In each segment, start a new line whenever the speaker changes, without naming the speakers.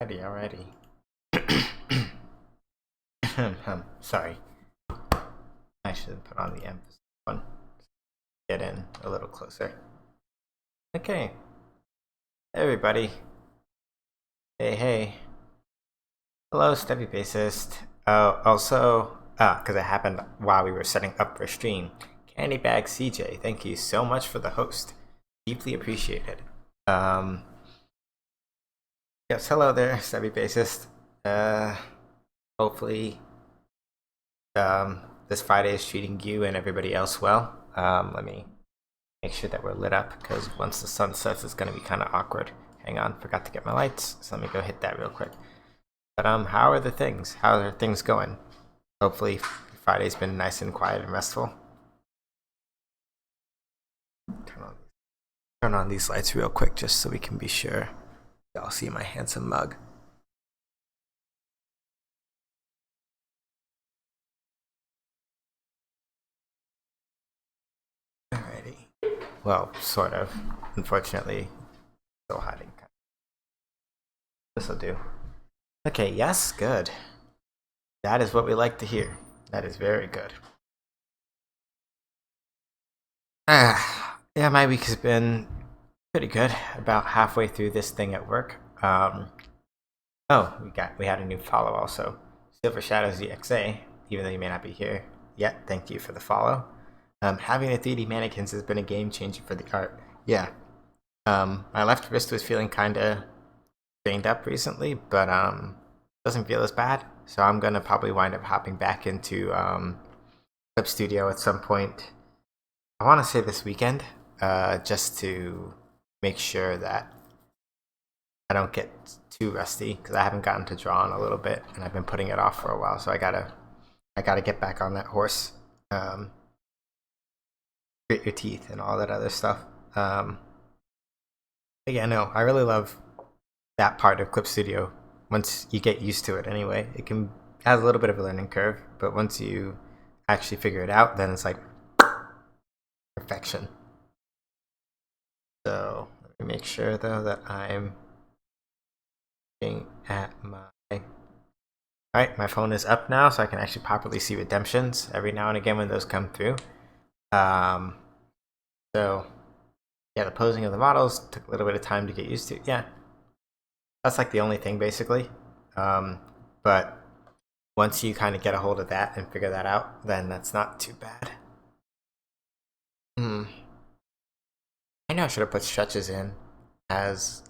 Alrighty. Sorry. I should put on the emphasis one. Get in a little closer. Okay. Hey, everybody. Hey. Hello, Stubby Bassist. Also, because it happened while we were setting up for stream. Candybag CJ, thank you so much for the host. Deeply appreciated. Yes, hello there, Stubby Bassist. Hopefully, this Friday is treating you and everybody else well. Let me make sure that we're lit up, because once the sun sets, it's going to be kind of awkward. Hang on, forgot to get my lights, so let me go hit that real quick. But how are the things? How are things going? Hopefully, Friday's been nice and quiet and restful. Turn on these lights real quick, just so we can be sure y'all see my handsome mug. Alrighty. Well, sort of. Unfortunately, still hiding. This'll do. Okay, yes, good. That is what we like to hear. That is very good. Yeah, my week has been pretty good. About halfway through this thing at work. We had a new follow also. Silver Shadows EXA, even though you may not be here yet, thank you for the follow. Having the 3D mannequins has been a game changer for the art. Yeah. My left wrist was feeling kinda banged up recently, but doesn't feel as bad. So I'm gonna probably wind up hopping back into Clip Studio at some point. I want to say this weekend, just to make sure that I don't get too rusty, because I haven't gotten to draw in a little bit, and I've been putting it off for a while. So I gotta get back on that horse. Grit your teeth and all that other stuff. Yeah, no, I really love that part of Clip Studio. Once you get used to it, anyway, it has a little bit of a learning curve, but once you actually figure it out, then it's like perfection. So let me make sure though that I'm looking at my. Alright, my phone is up now, so I can actually properly see redemptions every now and again when those come through. So yeah, the posing of the models took a little bit of time to get used to. Yeah, that's like the only thing basically. But once you kind of get a hold of that and figure that out, then that's not too bad. I know I should have put stretches in as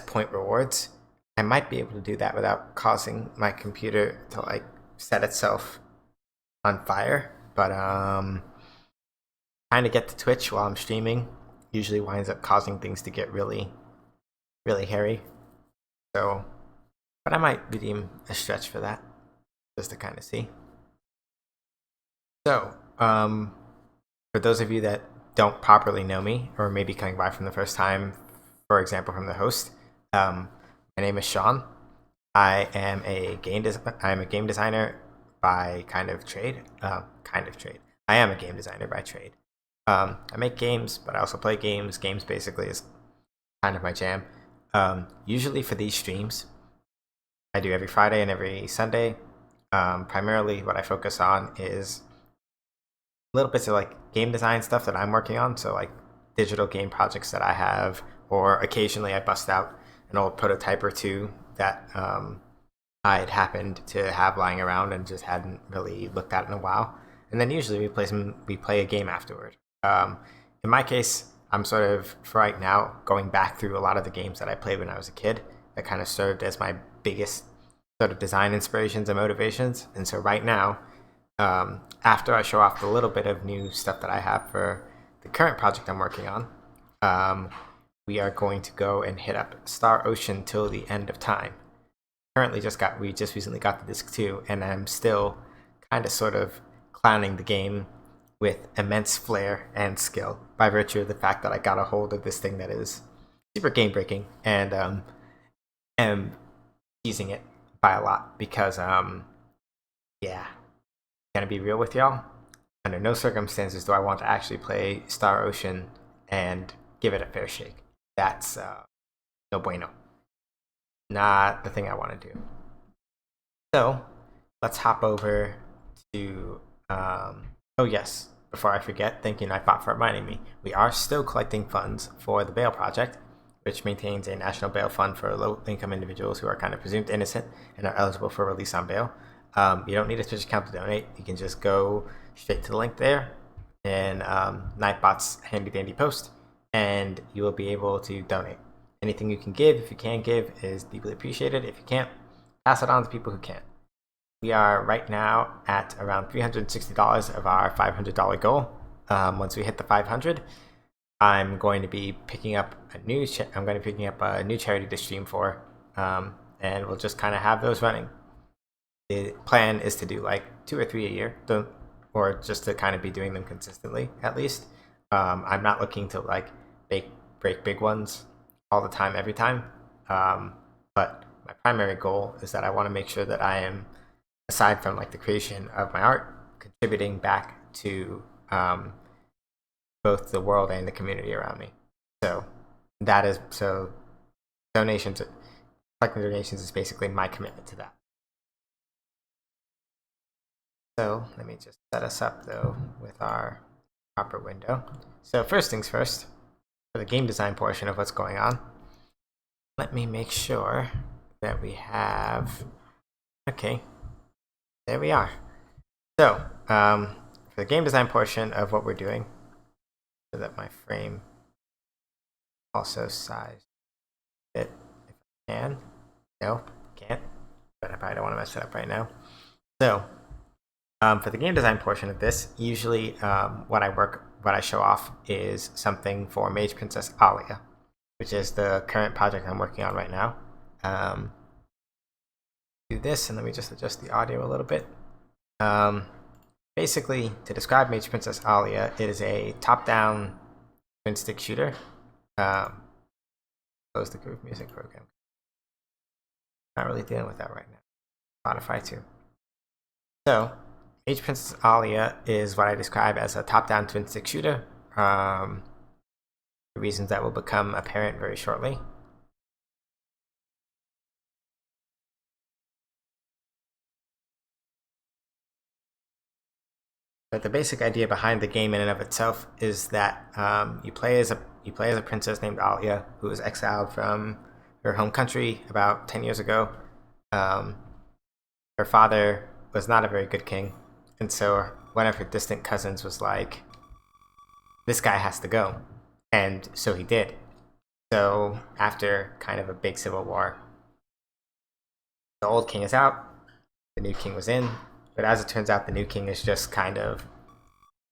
point rewards. I might be able to do that without causing my computer to like set itself on fire. But trying to get to Twitch while I'm streaming usually winds up causing things to get really, really hairy. So, but I might redeem a stretch for that, just to kind of see. So, for those of you that don't properly know me, or maybe coming by from the first time, for example, from the host, my name is Sean. I am a game designer by kind of trade. I am a game designer by trade. I make games, but I also play games. Games basically is kind of my jam. Usually for these streams, I do every Friday and every Sunday. Primarily, what I focus on is little bits of like game design stuff that I'm working on. So like digital game projects that I have, or occasionally I bust out an old prototype or two that I had happened to have lying around and just hadn't really looked at in a while. And then usually we play a game afterward. In my case, I'm sort of for right now going back through a lot of the games that I played when I was a kid that kind of served as my biggest sort of design inspirations and motivations. And so right now, after I show off the little bit of new stuff that I have for the current project I'm working on, we are going to go and hit up Star Ocean till the end of time. We just recently got the disc 2, and I'm still kind of sort of clowning the game with immense flair and skill by virtue of the fact that I got a hold of this thing that is super game breaking, and am teasing it by a lot because yeah, gonna be real with y'all. Under no circumstances do I want to actually play Star Ocean and give it a fair shake. that's no bueno. Not the thing I want to do. So let's hop over to, oh yes, before I forget, thank you Nightbot for reminding me. We are still collecting funds for the bail project, which maintains a national bail fund for low-income individuals who are kind of presumed innocent and are eligible for release on bail. You don't need a Twitch account to donate. You can just go straight to the link there in Nightbot's handy-dandy post, and you will be able to donate. Anything you can give, if you can give, is deeply appreciated. If you can't, pass it on to people who can. We are right now at around $360 of our $500 goal. Once we hit the 500, I'm going to be picking up a new charity to stream for, and we'll just kind of have those running. The plan is to do like 2 or 3 a year, or just to kind of be doing them consistently at least. I'm not looking to like break big ones all the time every time, but my primary goal is that I want to make sure that I am, aside from like the creation of my art, contributing back to both the world and the community around me. So collecting donations is basically my commitment to that. So let me just set us up though with our proper window. So first things first, for the game design portion of what's going on, let me make sure that we have, okay, there we are. So for the game design portion of what we're doing, so that my frame also size it if I can. No, can't, but I probably don't want to mess it up right now. So for the game design portion of this, usually what I show off is something for Mage Princess Alia, which is the current project I'm working on right now. Do this, and let me just adjust the audio a little bit. Basically, to describe Mage Princess Alia, it is a top-down twin-stick shooter. Close the Groove Music program. Not really dealing with that right now. Spotify too. So, Mage Princess Alia is what I describe as a top-down twin-stick shooter. For reasons that will become apparent very shortly. But the basic idea behind the game in and of itself is that you play as a princess named Alia, who was exiled from her home country about 10 years ago. Her father was not a very good king, and so one of her distant cousins was like, this guy has to go. And so he did. So after kind of a big civil war, the old king is out, the new king was in, but as it turns out, the new king is just kind of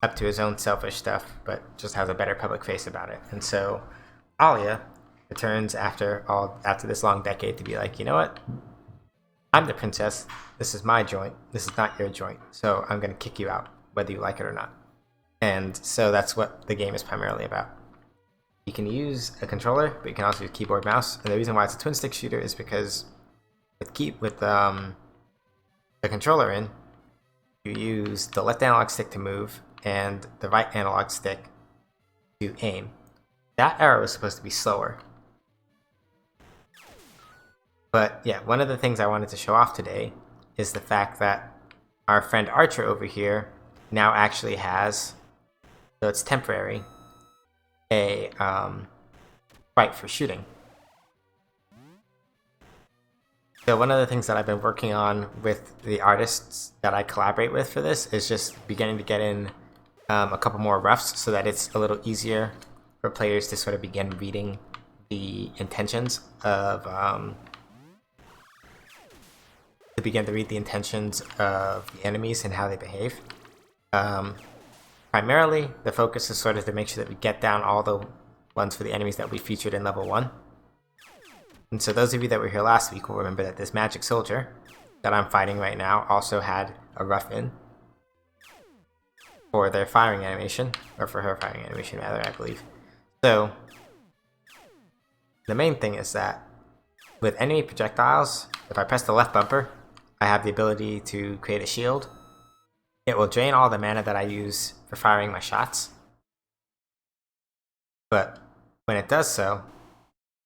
up to his own selfish stuff, but just has a better public face about it. And so Alia returns after this long decade to be like, you know what? I'm the princess. This is my joint. This is not your joint. So I'm going to kick you out, whether you like it or not. And so that's what the game is primarily about. You can use a controller, but you can also use keyboard, mouse. And the reason why it's a twin stick shooter is because with the controller in, you use the left analog stick to move and the right analog stick to aim. That arrow is supposed to be slower. But yeah, one of the things I wanted to show off today is the fact that our friend Archer over here now actually has, so it's temporary, a right for shooting. So one of the things that I've been working on with the artists that I collaborate with for this is just beginning to get in a couple more roughs so that it's a little easier for players to sort of begin reading the intentions of the enemies and how they behave. Primarily, the focus is sort of to make sure that we get down all the ones for the enemies that we featured in level 1. And so those of you that were here last week will remember that this magic soldier that I'm fighting right now also had a rough in for their firing animation, or for her firing animation rather, I believe. So the main thing is that with enemy projectiles, if I press the left bumper, I have the ability to create a shield. It will drain all the mana that I use for firing my shots. But when it does so,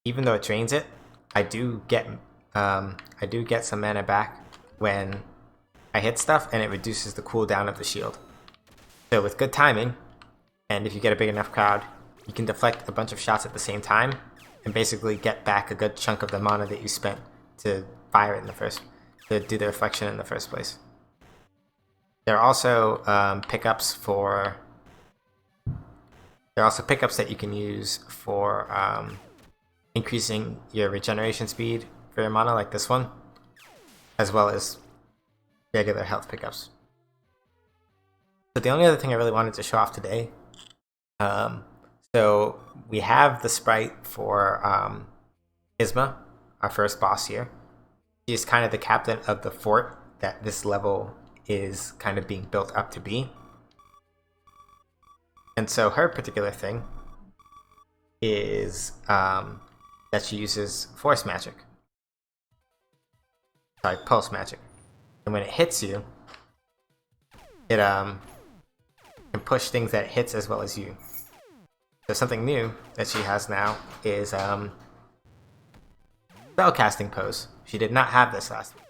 even though it drains it, I do get some mana back when I hit stuff, and it reduces the cooldown of the shield. So with good timing, and if you get a big enough crowd, you can deflect a bunch of shots at the same time and basically get back a good chunk of the mana that you spent to fire it to do the reflection in the first place. There are also pickups that you can use for increasing your regeneration speed for your mana, like this one, as well as regular health pickups. So the only other thing I really wanted to show off today, so we have the sprite for Isma, our first boss here. She's kind of the captain of the fort that this level is kind of being built up to be. And so her particular thing is that she uses force magic. Sorry, pulse magic. And when it hits you, it can push things that it hits as well as you. So something new that she has now is spellcasting pose. She did not have this last week.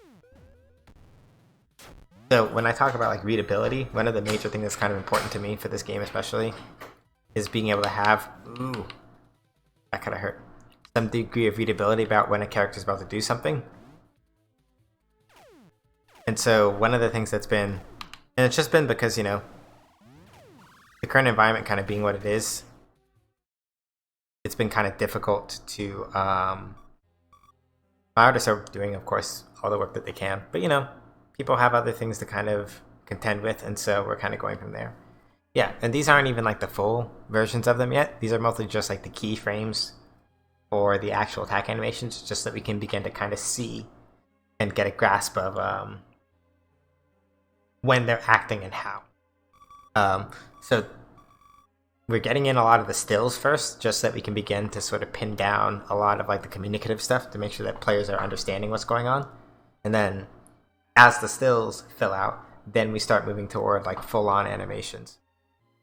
So when I talk about like readability, one of the major things that's kind of important to me for this game especially is being able to have, ooh, that kind of hurt, some degree of readability about when a character is about to do something. And so one of the things that's been, and it's just been because, you know, the current environment kind of being what it is, it's been kind of difficult to, my artists are doing, of course, all the work that they can, but you know, people have other things to kind of contend with, and so we're kind of going from there. Yeah, and these aren't even like the full versions of them yet. These are mostly just like the keyframes for the actual attack animations, just so that we can begin to kind of see and get a grasp of when they're acting and how. So we're getting in a lot of the stills first, just so that we can begin to sort of pin down a lot of like the communicative stuff to make sure that players are understanding what's going on. And then as the stills fill out, then we start moving toward like full-on animations.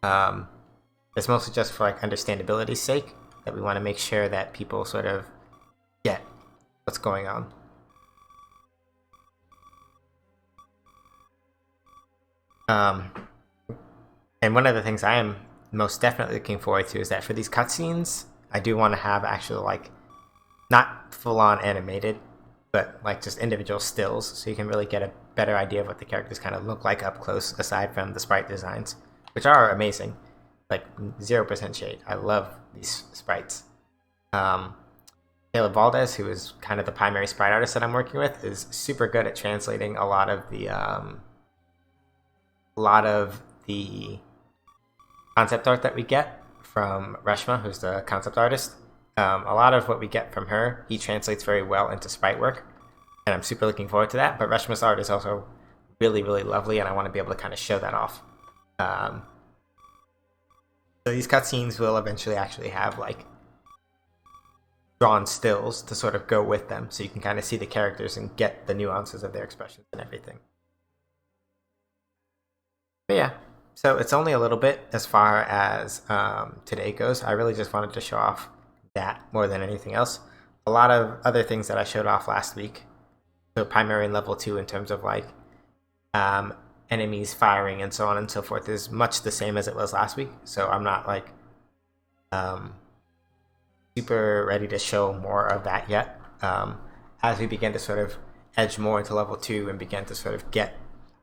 It's mostly just for like understandability's sake that we want to make sure that people sort of get what's going on. And one of the things I am most definitely looking forward to is that for these cutscenes, I do want to have actual like, not full-on animated, but like just individual stills, so you can really get a better idea of what the characters kind of look like up close, aside from the sprite designs, which are amazing. Like 0% shade. I love these sprites. Caleb Valdez, who is kind of the primary sprite artist that I'm working with, is super good at translating a lot of the concept art that we get from Reshma, who's the concept artist. A lot of what we get from her, he translates very well into sprite work, and I'm super looking forward to that. But Reshma's art is also really, really lovely, and I want to be able to kind of show that off. So these cutscenes will eventually actually have like drawn stills to sort of go with them, so you can kind of see the characters and get the nuances of their expressions and everything. But yeah, so it's only a little bit as far as today goes. I really just wanted to show off that more than anything else. A lot of other things that I showed off last week, so primary and level 2 in terms of like enemies firing and so on and so forth, is much the same as it was last week. So I'm not like super ready to show more of that yet. As we begin to sort of edge more into level 2 and begin to sort of get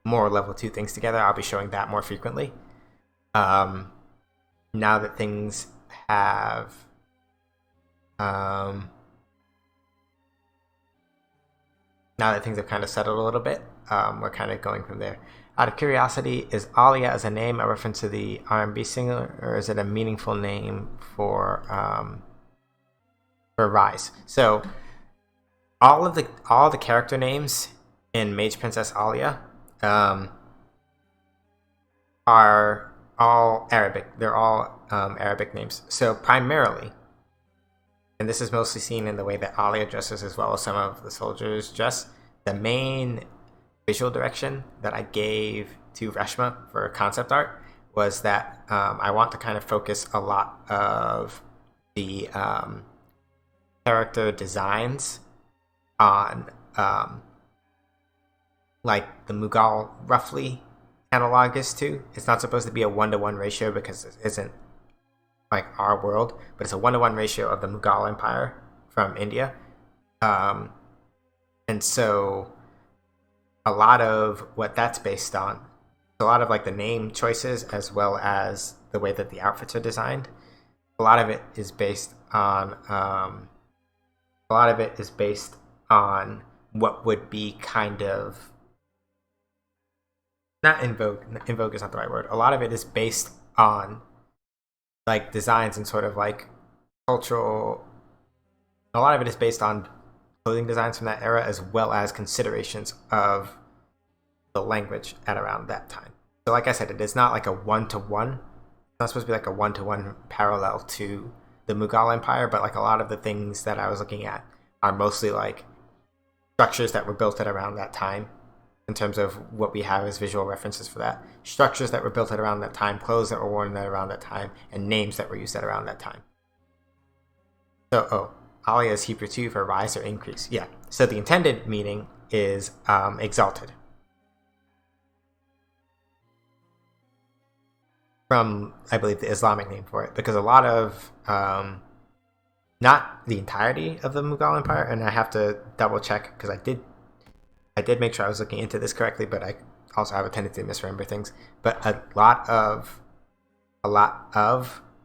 more level 2 things together, I'll be showing that more frequently. Now that things have kind of settled a little bit, we're kind of going from there. Out of curiosity, is Alia as a name a reference to the R&B singer, or is it a meaningful name for Rise? So all the character names in Mage Princess Alia are all Arabic. They're all Arabic names. So primarily, and this is mostly seen in the way that Alia dresses as well as some of the soldiers dress, the main visual direction that I gave to Reshma for concept art was that I want to kind of focus a lot of the character designs on like the Mughal roughly analog is to. It's not supposed to be a 1-to-1 ratio because it isn't like our world, but it's a 1-to-1 ratio of the Mughal Empire from India. And so a lot of what that's based on, a lot of like the name choices as well as the way that the outfits are designed, a lot of it is based on what would be kind of not in vogue. In vogue is not the right word. A lot of it is based on like designs and sort of like cultural. A lot of it is based on clothing designs from that era, as well as considerations of the language at around that time. So, like I said, it is not like a 1-to-1. It's not supposed to be like a 1-to-1 parallel to the Mughal Empire, but like a lot of the things that I was looking at are mostly like structures that were built at around that time in terms of what we have as visual references for that. Structures that were built at around that time, clothes that were worn at around that time, and names that were used at around that time. So, Aliyah is Hebrew too for rise or increase. Yeah. So the intended meaning is exalted. From, I believe, the Islamic name for it, because a lot of, not the entirety of the Mughal Empire, and I have to double check because I did make sure I was looking into this correctly, but I also have a tendency to misremember things. But a lot of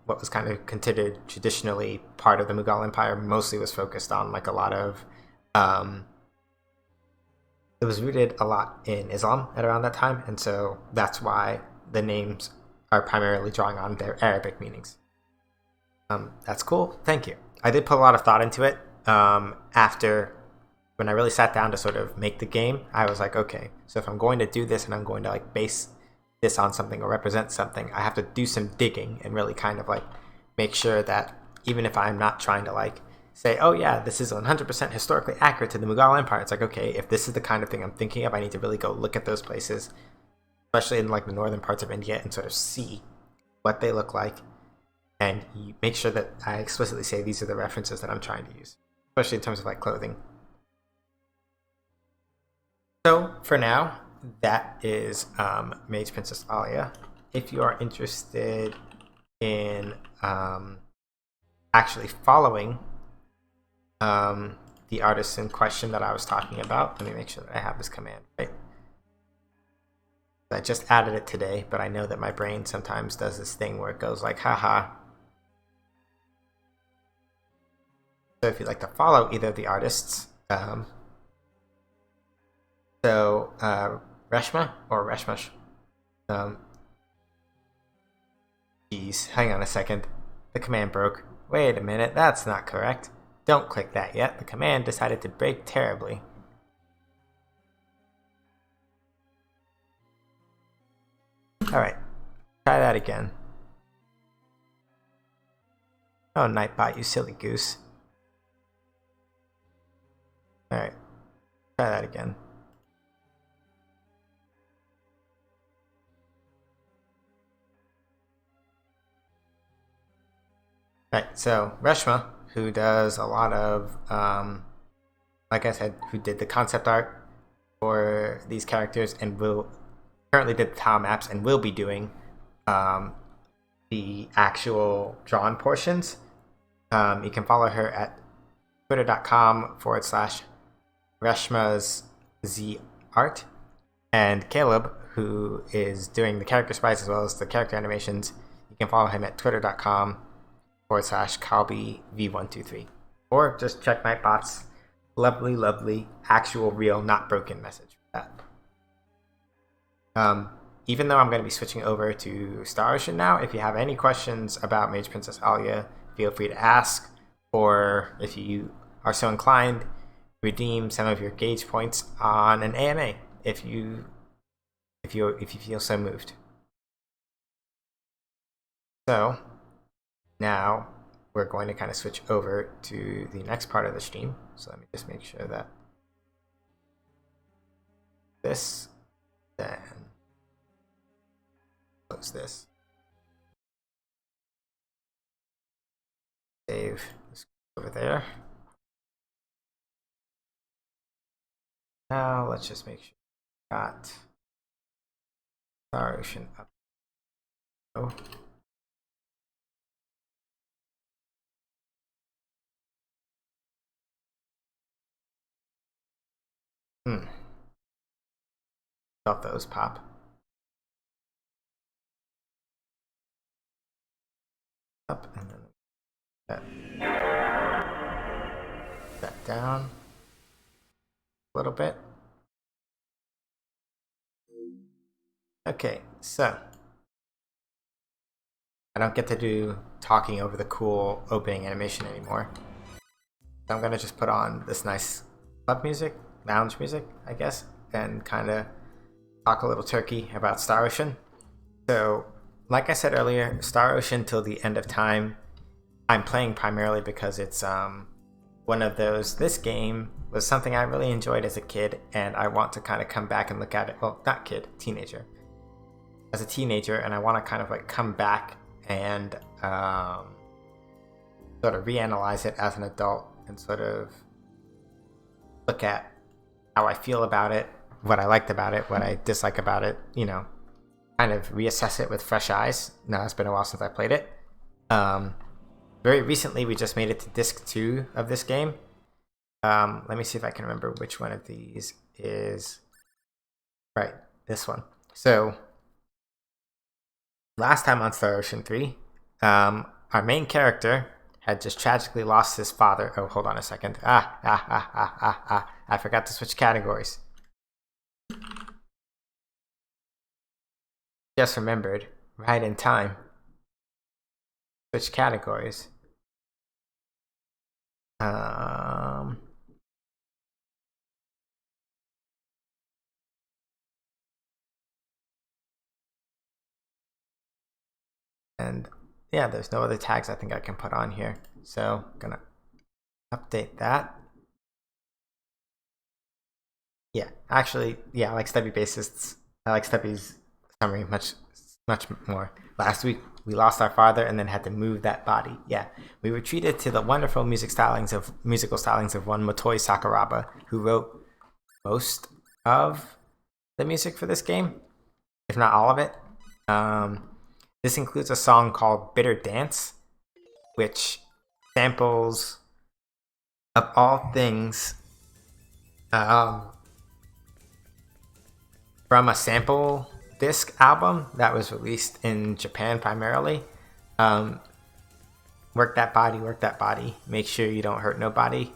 what was kind of considered traditionally part of the Mughal Empire mostly was focused on like a lot of it was rooted a lot in Islam at around that time, and so that's why the names are primarily drawing on their Arabic meanings. That's cool. Thank you. I did put a lot of thought into it after when I really sat down to sort of make the game. I was like, okay, so if I'm going to do this and I'm going to like base this on something or represent something, I have to do some digging and really kind of like make sure that even if I'm not trying to like say, oh yeah, this is 100% historically accurate to the Mughal Empire, it's like, okay, if this is the kind of thing I'm thinking of, I need to really go look at those places, especially in like the northern parts of India, and sort of see what they look like, and make sure that I explicitly say these are the references that I'm trying to use, especially in terms of like clothing. So for now, that is Mage Princess Aliyah. If you are interested in actually following the artist in question that I was talking about, let me make sure that I have this command right. I just added it today, but I know that my brain sometimes does this thing where it goes like, haha. So if you'd like to follow either of the artists, Reshma or Reshmash. Geez, hang on a second. The command broke. Wait a minute, that's not correct. Don't click that yet. The command decided to break terribly. Alright, try that again. Oh, Nightbot, you silly goose. Alright, try that again. Right, so Reshma, who does a lot of, like I said, who did the concept art for these characters and will currently did the tile maps and will be doing the actual drawn portions. You can follow her at twitter.com/Reshma's Z Art. And Caleb, who is doing the character sprites as well as the character animations, you can follow him at twitter.com/CalbyV123. Or just check Nightbot's lovely, actual, real, not broken message for that. Even though I'm going to be switching over to Star Ocean now, if you have any questions about Mage Princess Aliyah, feel free to ask, or if you are so inclined, redeem some of your gauge points on an AMA if you feel so moved. So now we're going to kind of switch over to the next part of the stream. So let me just make sure that this, then close this, save this over there. now let's just make sure we got Star Ocean up. Oh. Thought those pop. Up and then that down a little bit. Okay, so I don't get to do talking over the cool opening animation anymore. So I'm gonna just put on this nice club music, lounge music, I guess, and kind of talk a little turkey about Star Ocean. So, like I said earlier, Star Ocean till the end of time, I'm playing primarily because it's one of those. This game was something I really enjoyed as a kid, and I want to kind of come back and look at it. Well, not kid, teenager. As a teenager, and I want to kind of like come back and sort of reanalyze it as an adult and sort of look at how I feel about it, what I liked about it, what I dislike about it, you know, kind of reassess it with fresh eyes. Now, it's been a while since I played it. Very recently, we just made it to disc 2 of this game. Let me see if I can remember which one of these is... Right, this one. So, last time on Star Ocean 3, our main character had just tragically lost his father. Oh, hold on a second. I forgot to switch categories. Just remembered, right in time. Switch categories. And yeah, there's no other tags I think I can put on here. So I'm gonna update that. Yeah, actually, yeah, I like Stubby bassists. I like Stubby's summary much more. Last week, we lost our father and then had to move that body. Yeah, we were treated to the wonderful musical stylings of one Motoi Sakuraba, who wrote most of the music for this game, if not all of it. This includes a song called Bitter Dance, which samples, of all things, from a sample disc album that was released in Japan primarily. Work that body, make sure you don't hurt nobody.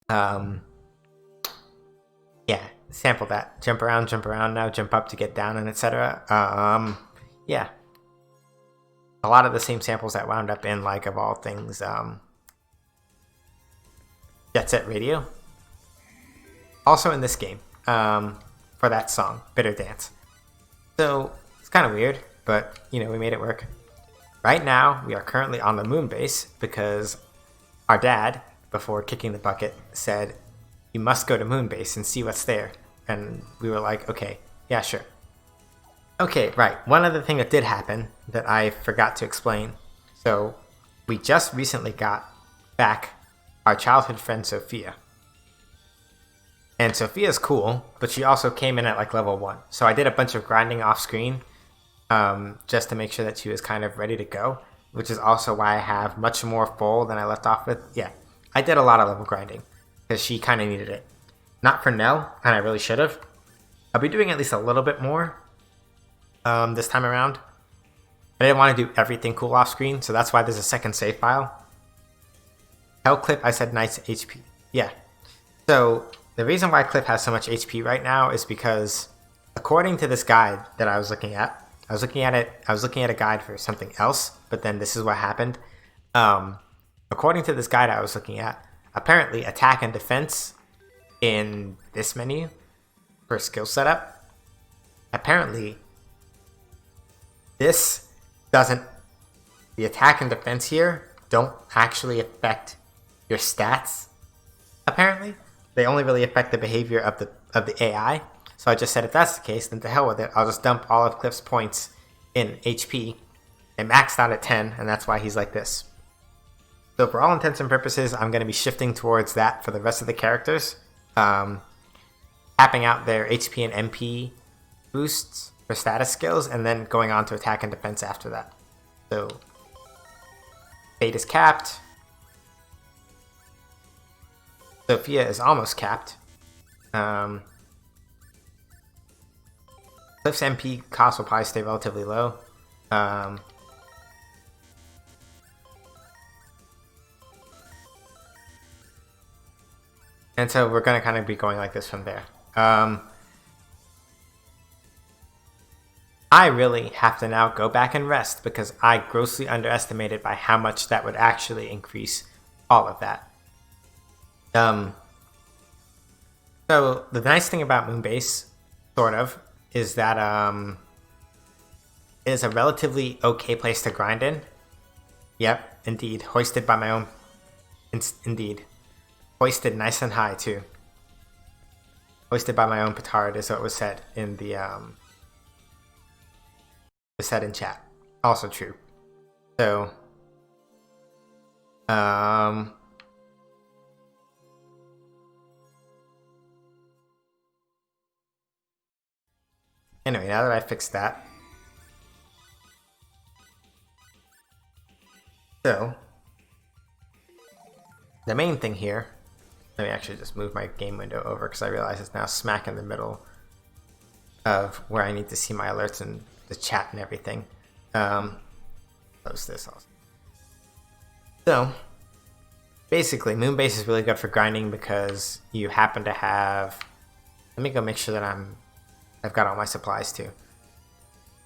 Yeah, sample that. Jump around now, jump up to get down, and etc. Yeah. A lot of the same samples that wound up in, like, of all things, Jet Set Radio. Also in this game, for that song, Bitter Dance. So, it's kind of weird, but, you know, we made it work. Right now, we are currently on the moon base because our dad, before kicking the bucket, said, "You must go to moon base and see what's there." And we were like, okay, yeah, sure. Okay, right. One other thing that did happen that I forgot to explain. So, we just recently got back our childhood friend Sophia. And Sophia's cool, but she also came in at like level 1. So I did a bunch of grinding off screen just to make sure that she was kind of ready to go, which is also why I have much more full than I left off with. Yeah, I did a lot of level grinding because she kind of needed it. Not for Nell, and I really should have. I'll be doing at least a little bit more this time around. I didn't want to do everything cool off screen, so that's why there's a second save file. Tell Cliff I said nice HP. Yeah. So the reason why Cliff has so much HP right now is because, according to this guide that I was looking at, I was looking at a guide for something else, but then this is what happened. According to this guide I was looking at, apparently attack and defense in this menu for skill setup, apparently this doesn't, the attack and defense here don't actually affect your stats. Apparently, they only really affect the behavior of the AI. So I just said, if that's the case, then to hell with it. I'll just dump all of Cliff's points in HP and maxed out at 10, and that's why he's like this. So for all intents and purposes, I'm going to be shifting towards that for the rest of the characters. capping out their HP and MP boosts for status skills, and then going on to attack and defense after that. So Fate is capped. Sophia is almost capped. Cliff's MP cost will probably stay relatively low. And so we're going to kind of be going like this from there. I really have to now go back and rest because I grossly underestimated by how much that would actually increase all of that. So the nice thing about Moonbase, sort of, is that it is a relatively okay place to grind in. Yep, indeed. Hoisted by my own... Indeed. Hoisted nice and high, too. Hoisted by my own petard is what was said in the... was said in chat. Also true. So... Anyway, now that I fixed that. So, the main thing here, let me actually just move my game window over because I realize it's now smack in the middle of where I need to see my alerts and the chat and everything. Close this also. So, basically, Moonbase is really good for grinding because you happen to have... Let me go make sure that I've got all my supplies too.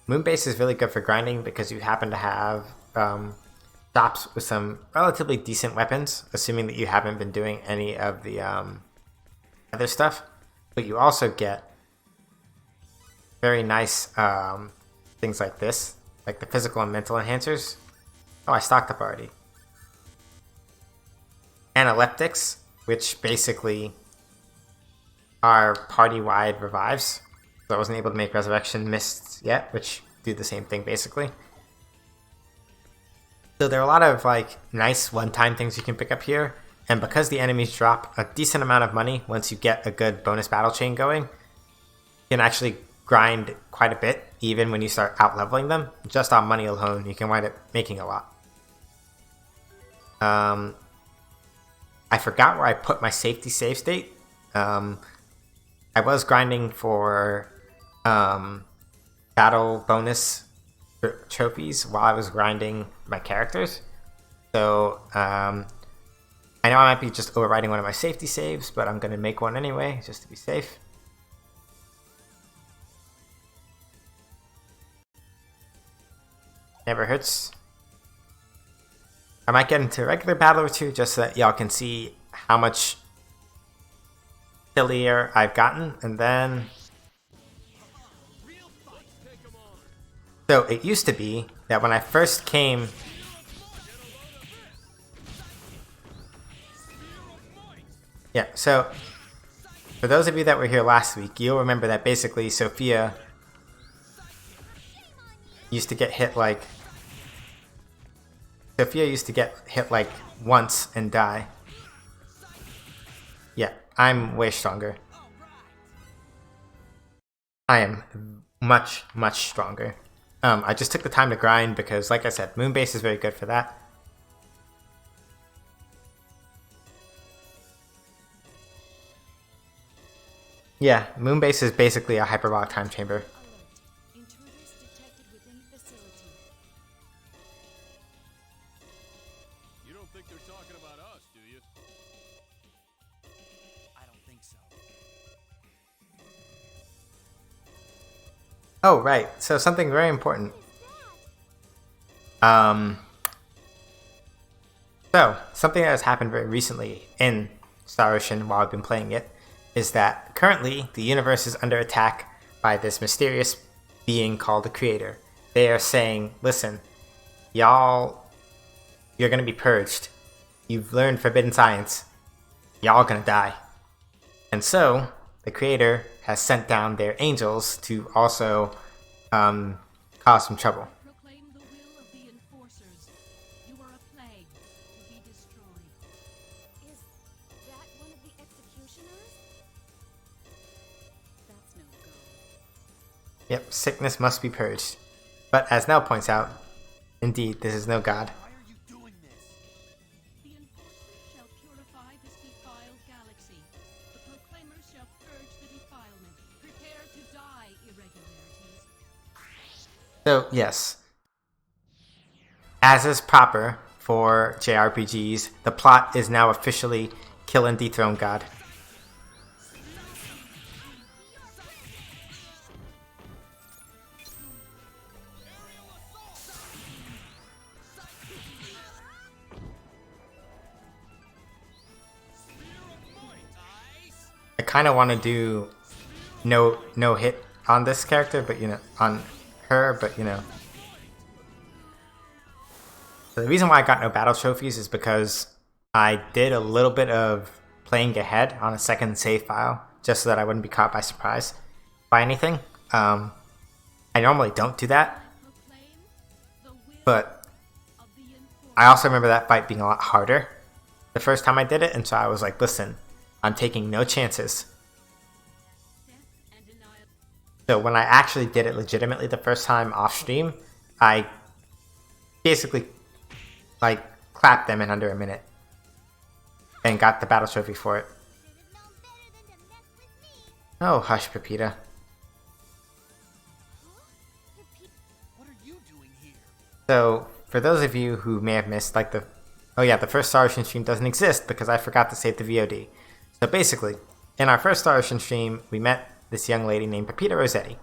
Moonbase is really good for grinding because you happen to have stops with some relatively decent weapons, assuming that you haven't been doing any of the other stuff. But you also get very nice things like this, like the physical and mental enhancers. Oh, I stocked up already. Analeptics, which basically are party-wide revives. So I wasn't able to make Resurrection Mists yet, which do the same thing basically. So there are a lot of like nice one-time things you can pick up here, and because the enemies drop a decent amount of money once you get a good bonus battle chain going, you can actually grind quite a bit even when you start out-leveling them. Just on money alone, you can wind up making a lot. I forgot where I put my safety save state. I was grinding for battle bonus trophies while I was grinding my characters. So I know I might be just overriding one of my safety saves, but I'm going to make one anyway just to be safe. Never hurts. I might get into a regular battle or two just so that y'all can see how much sillier I've gotten, and then... So it used to be that when I first came... Yeah, so for those of you that were here last week, you'll remember that basically Sophia used to get hit like... Sophia used to get hit like once and die. Yeah, I'm way stronger. I am much, much stronger. I just took the time to grind because, like I said, Moonbase is very good for that. Yeah, Moonbase is basically a hyperbolic time chamber.
Intruders detected within facility.
You don't think they're talking about us, do you?
I don't think so.
Oh, right. So something very important. So, something that has happened very recently in Star Ocean while I've been playing it is that currently the universe is under attack by this mysterious being called the Creator. They are saying, listen, y'all, you're going to be purged. You've learned forbidden science. Y'all going to die. And so, the Creator has sent down their angels to also cause some trouble.
Proclaim the will of the enforcers. You are a plague to be destroyed. Is that one of the executioners?
Yep, sickness must be purged. But as Nell points out, indeed, this is no god.
Why are you doing this?
The enforcers shall purify this defiled galaxy. The proclaimers shall purge the defilement. Prepare to die, irregularities.
So, yes, as is proper for JRPGs, the plot is now officially kill and dethrone God. I kind of want to do no hit on this character, but on her, but So the reason why I got no battle trophies is because I did a little bit of playing ahead on a second save file, just so that I wouldn't be caught by surprise by anything. I normally don't do that,
Proclaim the will
but
of the enforcers.
I also remember that fight being a lot harder the first time I did it, and so I was like, listen, I'm taking no chances.
Death and denial.
So when I actually did it legitimately the first time off stream, I basically like clapped them in under a minute and got the battle trophy for it. Oh, hush, Pepita.
What are you doing here?
So for those of you who may have missed, like the first Star Ocean stream doesn't exist because I forgot to save the VOD. So basically, in our first Star Ocean stream, we met this young lady named Pepita Rossetti.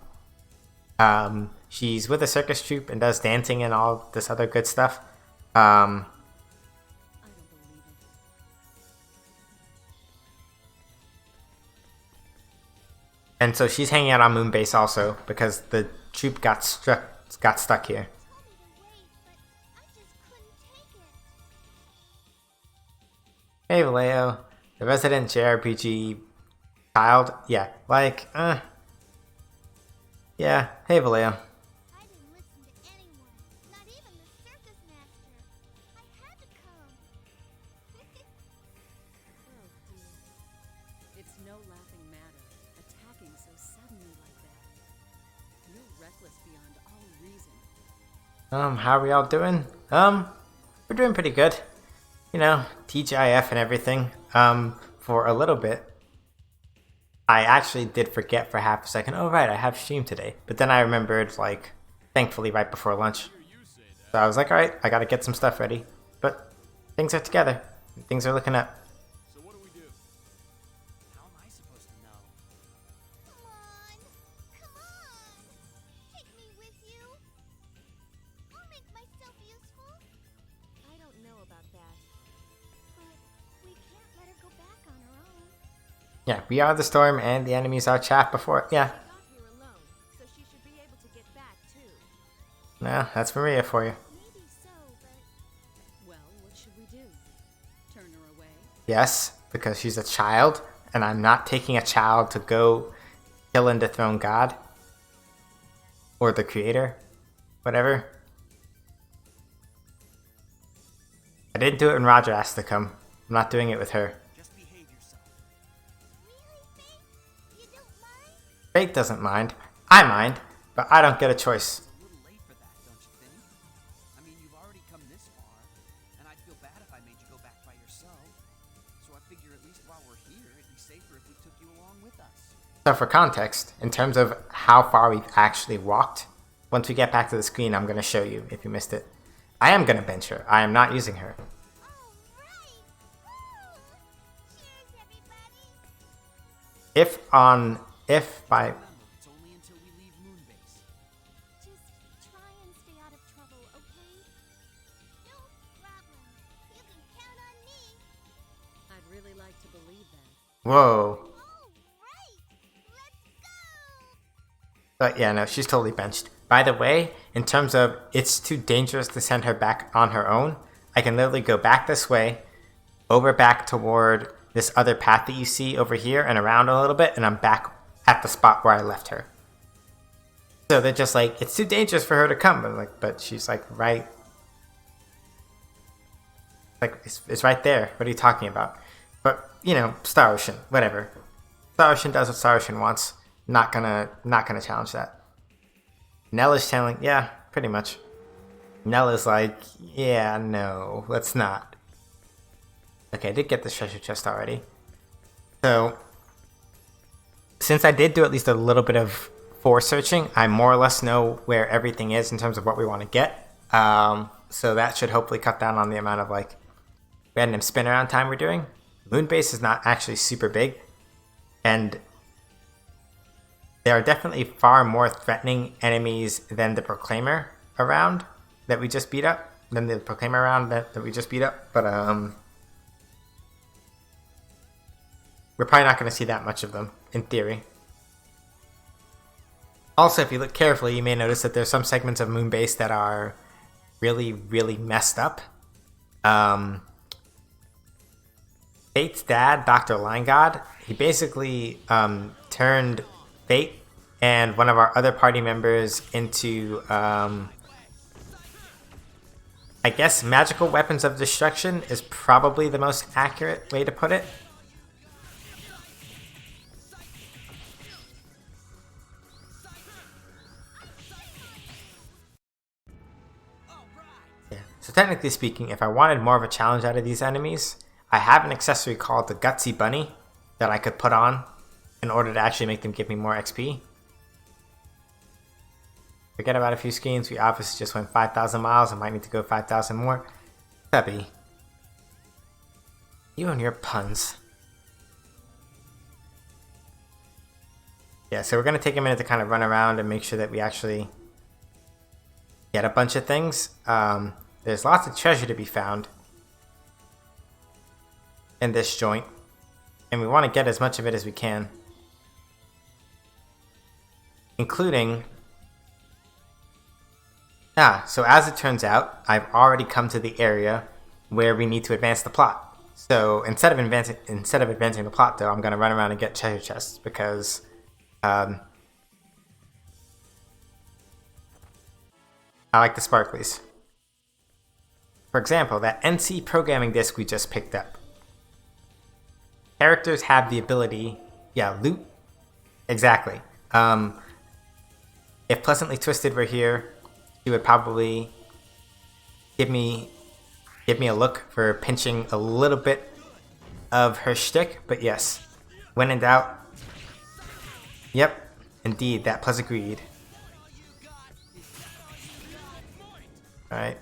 She's with a circus troupe and does dancing and all this other good stuff.
I don't believe it.
And so she's hanging out on Moonbase also because the troupe got stuck here. Hey Vallejo, the resident JRPG child. Yeah, yeah. Hey Vallejo.
I didn't listen to anyone, not even the circus master. I had to come.
Oh dear. It's no laughing matter, attacking so suddenly like that. You're reckless beyond all reason.
How are we all doing? We're doing pretty good. TGIF and everything. For a little bit, I actually did forget for half a second. Oh, right, I have stream today. But then I remembered, thankfully, right before lunch. So I was like, all right, I gotta get some stuff ready. But things are together. Things are looking up.
So what do? How am I supposed to know?
Come on. Take me with you. I'll make myself useful. I don't know about that. But we can't let her go back on her own.
Yeah, we are the storm and the enemies are chaff before. Yeah,
She got here alone, so she should be able to get back too.
no, that's Maria for you.
Maybe so, but
Well, what should we do? Turn her away?
Yes, because she's a child, and I'm not taking a child to go kill and dethrone God. Or the creator. Whatever. I didn't do it when Roger asked to come. I'm not doing it with her.
Just behave yourself.
really, Faith? You don't mind?
Fate doesn't mind. I mind, but I don't get a choice.
It's a little late for that, don't you think? I mean, you've already come this far, and I'd feel bad if I made you go back by yourself. So I figure at least while we're here, it'd be safer if we took you along with us.
So for context, in terms of how far we've actually walked, once we get back to the screen, I'm going to show you if you missed it. I am going to bench her. I am not using her.
All right. Woo! Cheers, everybody.
If by
Remember, it's only until we leave Moonbase.
Just try and stay out of trouble, okay? No problem. You can count on me.
I'd really like to believe that.
whoa.
All right. Let's go.
But yeah, no, she's totally benched. By the way, in terms of it's too dangerous to send her back on her own, I can literally go back this way, over back toward this other path that you see over here and around a little bit, and I'm back at the spot where I left her. So they're just like, it's too dangerous for her to come. But she's like right, it's right there. What are you talking about? But Star Ocean, whatever. Star Ocean does what Star Ocean wants. Not gonna challenge that. Nell is telling, yeah, pretty much. Nell is like, yeah, no, let's not. Okay, I did get this treasure chest already. So, since I did do at least a little bit of force searching, I more or less know where everything is in terms of what we want to get. So that should hopefully cut down on the amount of like random spin around time we're doing. Moonbase is not actually super big, and there are definitely far more threatening enemies than the Proclaimer around that we just beat up. Than the Proclaimer around that we just beat up, but we're probably not going to see that much of them, in theory. Also, if you look carefully, you may notice that there's some segments of Moonbase that are really, really messed up. Fate's dad, Dr. Line God, he basically turned Fate and one of our other party members into, I guess, magical weapons of destruction is probably the most accurate way to put it. So technically speaking, if I wanted more of a challenge out of these enemies, I have an accessory called the Gutsy Bunny that I could put on in order to actually make them give me more XP. Forget about a few screens, we obviously just went 5,000 miles and might need to go 5,000 more. Stubby. You and your puns. Yeah, so we're going to take a minute to kind of run around and make sure that we actually get a bunch of things. There's lots of treasure to be found in this joint, and we want to get as much of it as we can, including... so as it turns out, I've already come to the area where we need to advance the plot. So instead of advancing the plot, though, I'm going to run around and get treasure chests because I like the sparklies. For example, that NC programming disk we just picked up. Characters have the ability... Yeah, loot. Exactly. If Pleasantly Twisted were here, she would probably give me a look for pinching a little bit of her shtick. But yes, when in doubt... Yep, indeed, that plus agreed. Alright.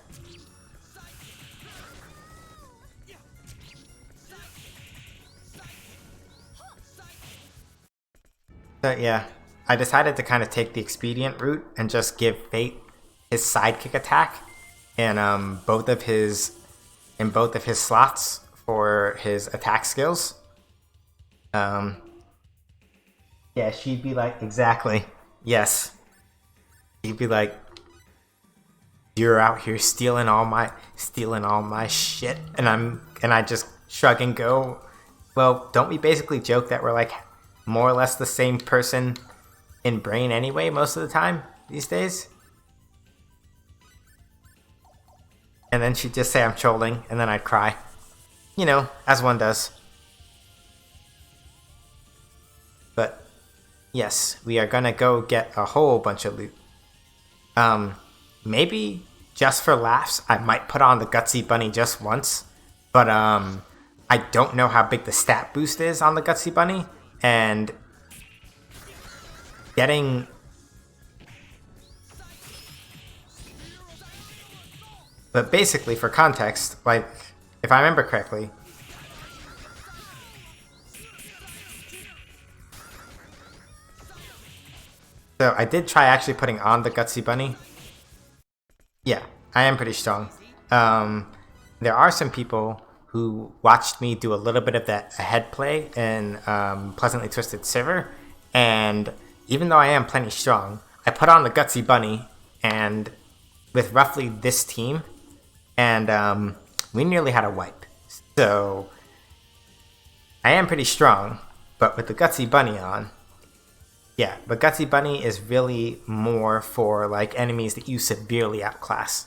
So yeah, I decided to kind of take the expedient route and just give Fate his sidekick attack in both of his slots for his attack skills. Yeah, she'd be like, exactly, yes. She'd be like, you're out here stealing all my shit, and I just shrug and go, well, don't we basically joke that we're like more or less the same person in brain anyway most of the time these days? And then she'd just say I'm trolling, and then I'd cry. You know, as one does. But yes, we are gonna go get a whole bunch of loot. Maybe just for laughs, I might put on the Gutsy Bunny just once. But I don't know how big the stat boost is on the Gutsy Bunny. And getting... But basically, for context, like, if I remember correctly... So I did try actually putting on the Gutsy Bunny. Yeah, I am pretty strong. There are some people who watched me do a little bit of that ahead play in Pleasantly Twisted server, and even though I am plenty strong, I put on the Gutsy Bunny, and with roughly this team, and we nearly had a wipe. So I am pretty strong, but with the Gutsy Bunny on, yeah, but Gutsy Bunny is really more for like enemies that you severely outclass.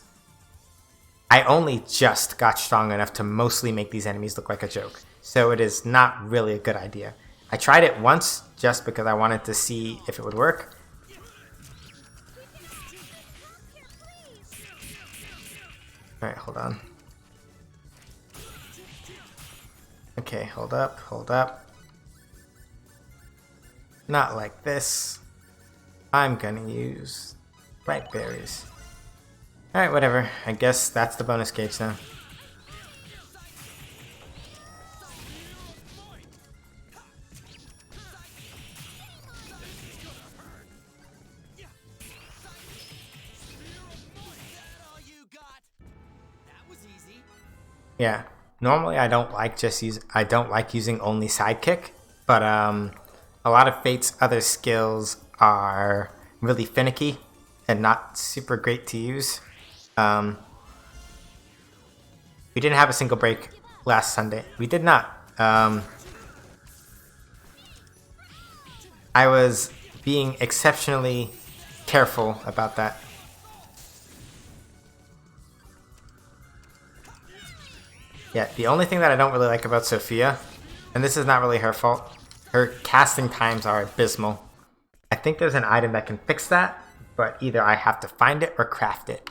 I only just got strong enough to mostly make these enemies look like a joke, so it is not really a good idea. I tried it once just because I wanted to see if it would work. Alright, hold on. Okay, hold up, hold up. Not like this. I'm gonna use ripe berries. Alright, whatever. I guess that's the bonus gauge now. Yeah. Normally I don't like using only sidekick, but a lot of Fate's other skills are really finicky and not super great to use. We didn't have a single break last Sunday. We did not. I was being exceptionally careful about that. Yeah, the only thing that I don't really like about Sophia, and this is not really her fault, her casting times are abysmal. I think there's an item that can fix that, but either I have to find it or craft it.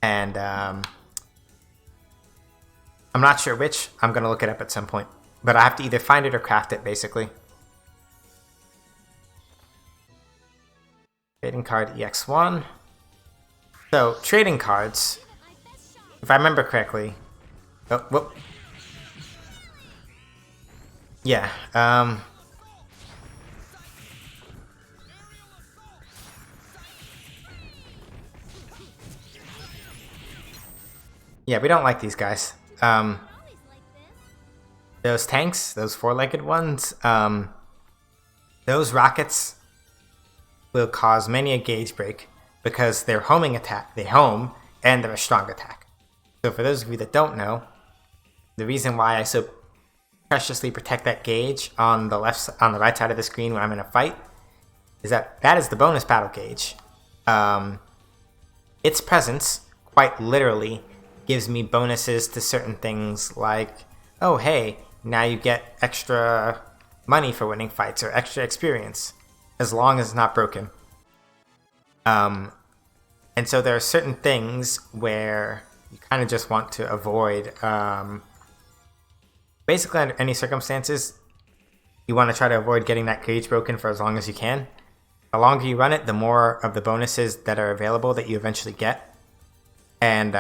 And I'm not sure which. I'm going to look it up at some point. But I have to either find it or craft it, basically. Trading card EX1. So, trading cards, if I remember correctly... Oh, whoop. Yeah, yeah, we don't like these guys. Those tanks, those four-legged ones, those rockets will cause many a gauge break because they're homing attack. They home, and they're a strong attack. So for those of you that don't know, the reason why I so preciously protect that gauge on the right side of the screen when I'm in a fight is that is the bonus battle gauge. Its presence, quite literally, gives me bonuses to certain things like, oh hey, now you get extra money for winning fights or extra experience, as long as it's not broken. And so there are certain things where you kind of just want to avoid. Basically, under any circumstances, you want to try to avoid getting that gauge broken for as long as you can. The longer you run it, the more of the bonuses that are available that you eventually get. And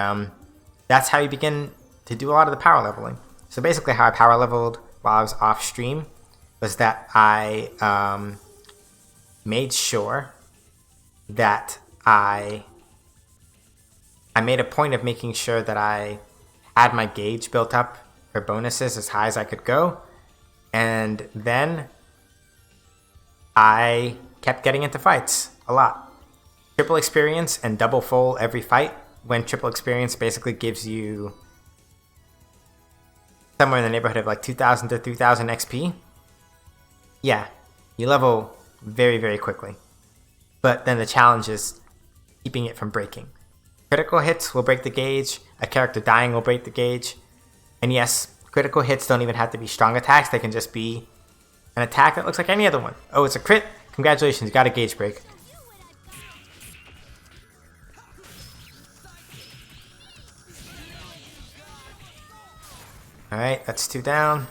that's how you begin to do a lot of the power leveling. So basically how I power leveled while I was off stream was that I made sure that I made a point of making sure that I had my gauge built up for bonuses as high as I could go. And then I kept getting into fights a lot. Triple experience and double full every fight, when triple experience basically gives you somewhere in the neighborhood of like 2,000 to 3,000 XP. Yeah, you level very, very quickly. But then the challenge is keeping it from breaking. Critical hits will break the gauge, a character dying will break the gauge. And yes, critical hits don't even have to be strong attacks, they can just be an attack that looks like any other one. Oh, it's a crit? Congratulations, you got a gauge break. Alright, that's 2 down.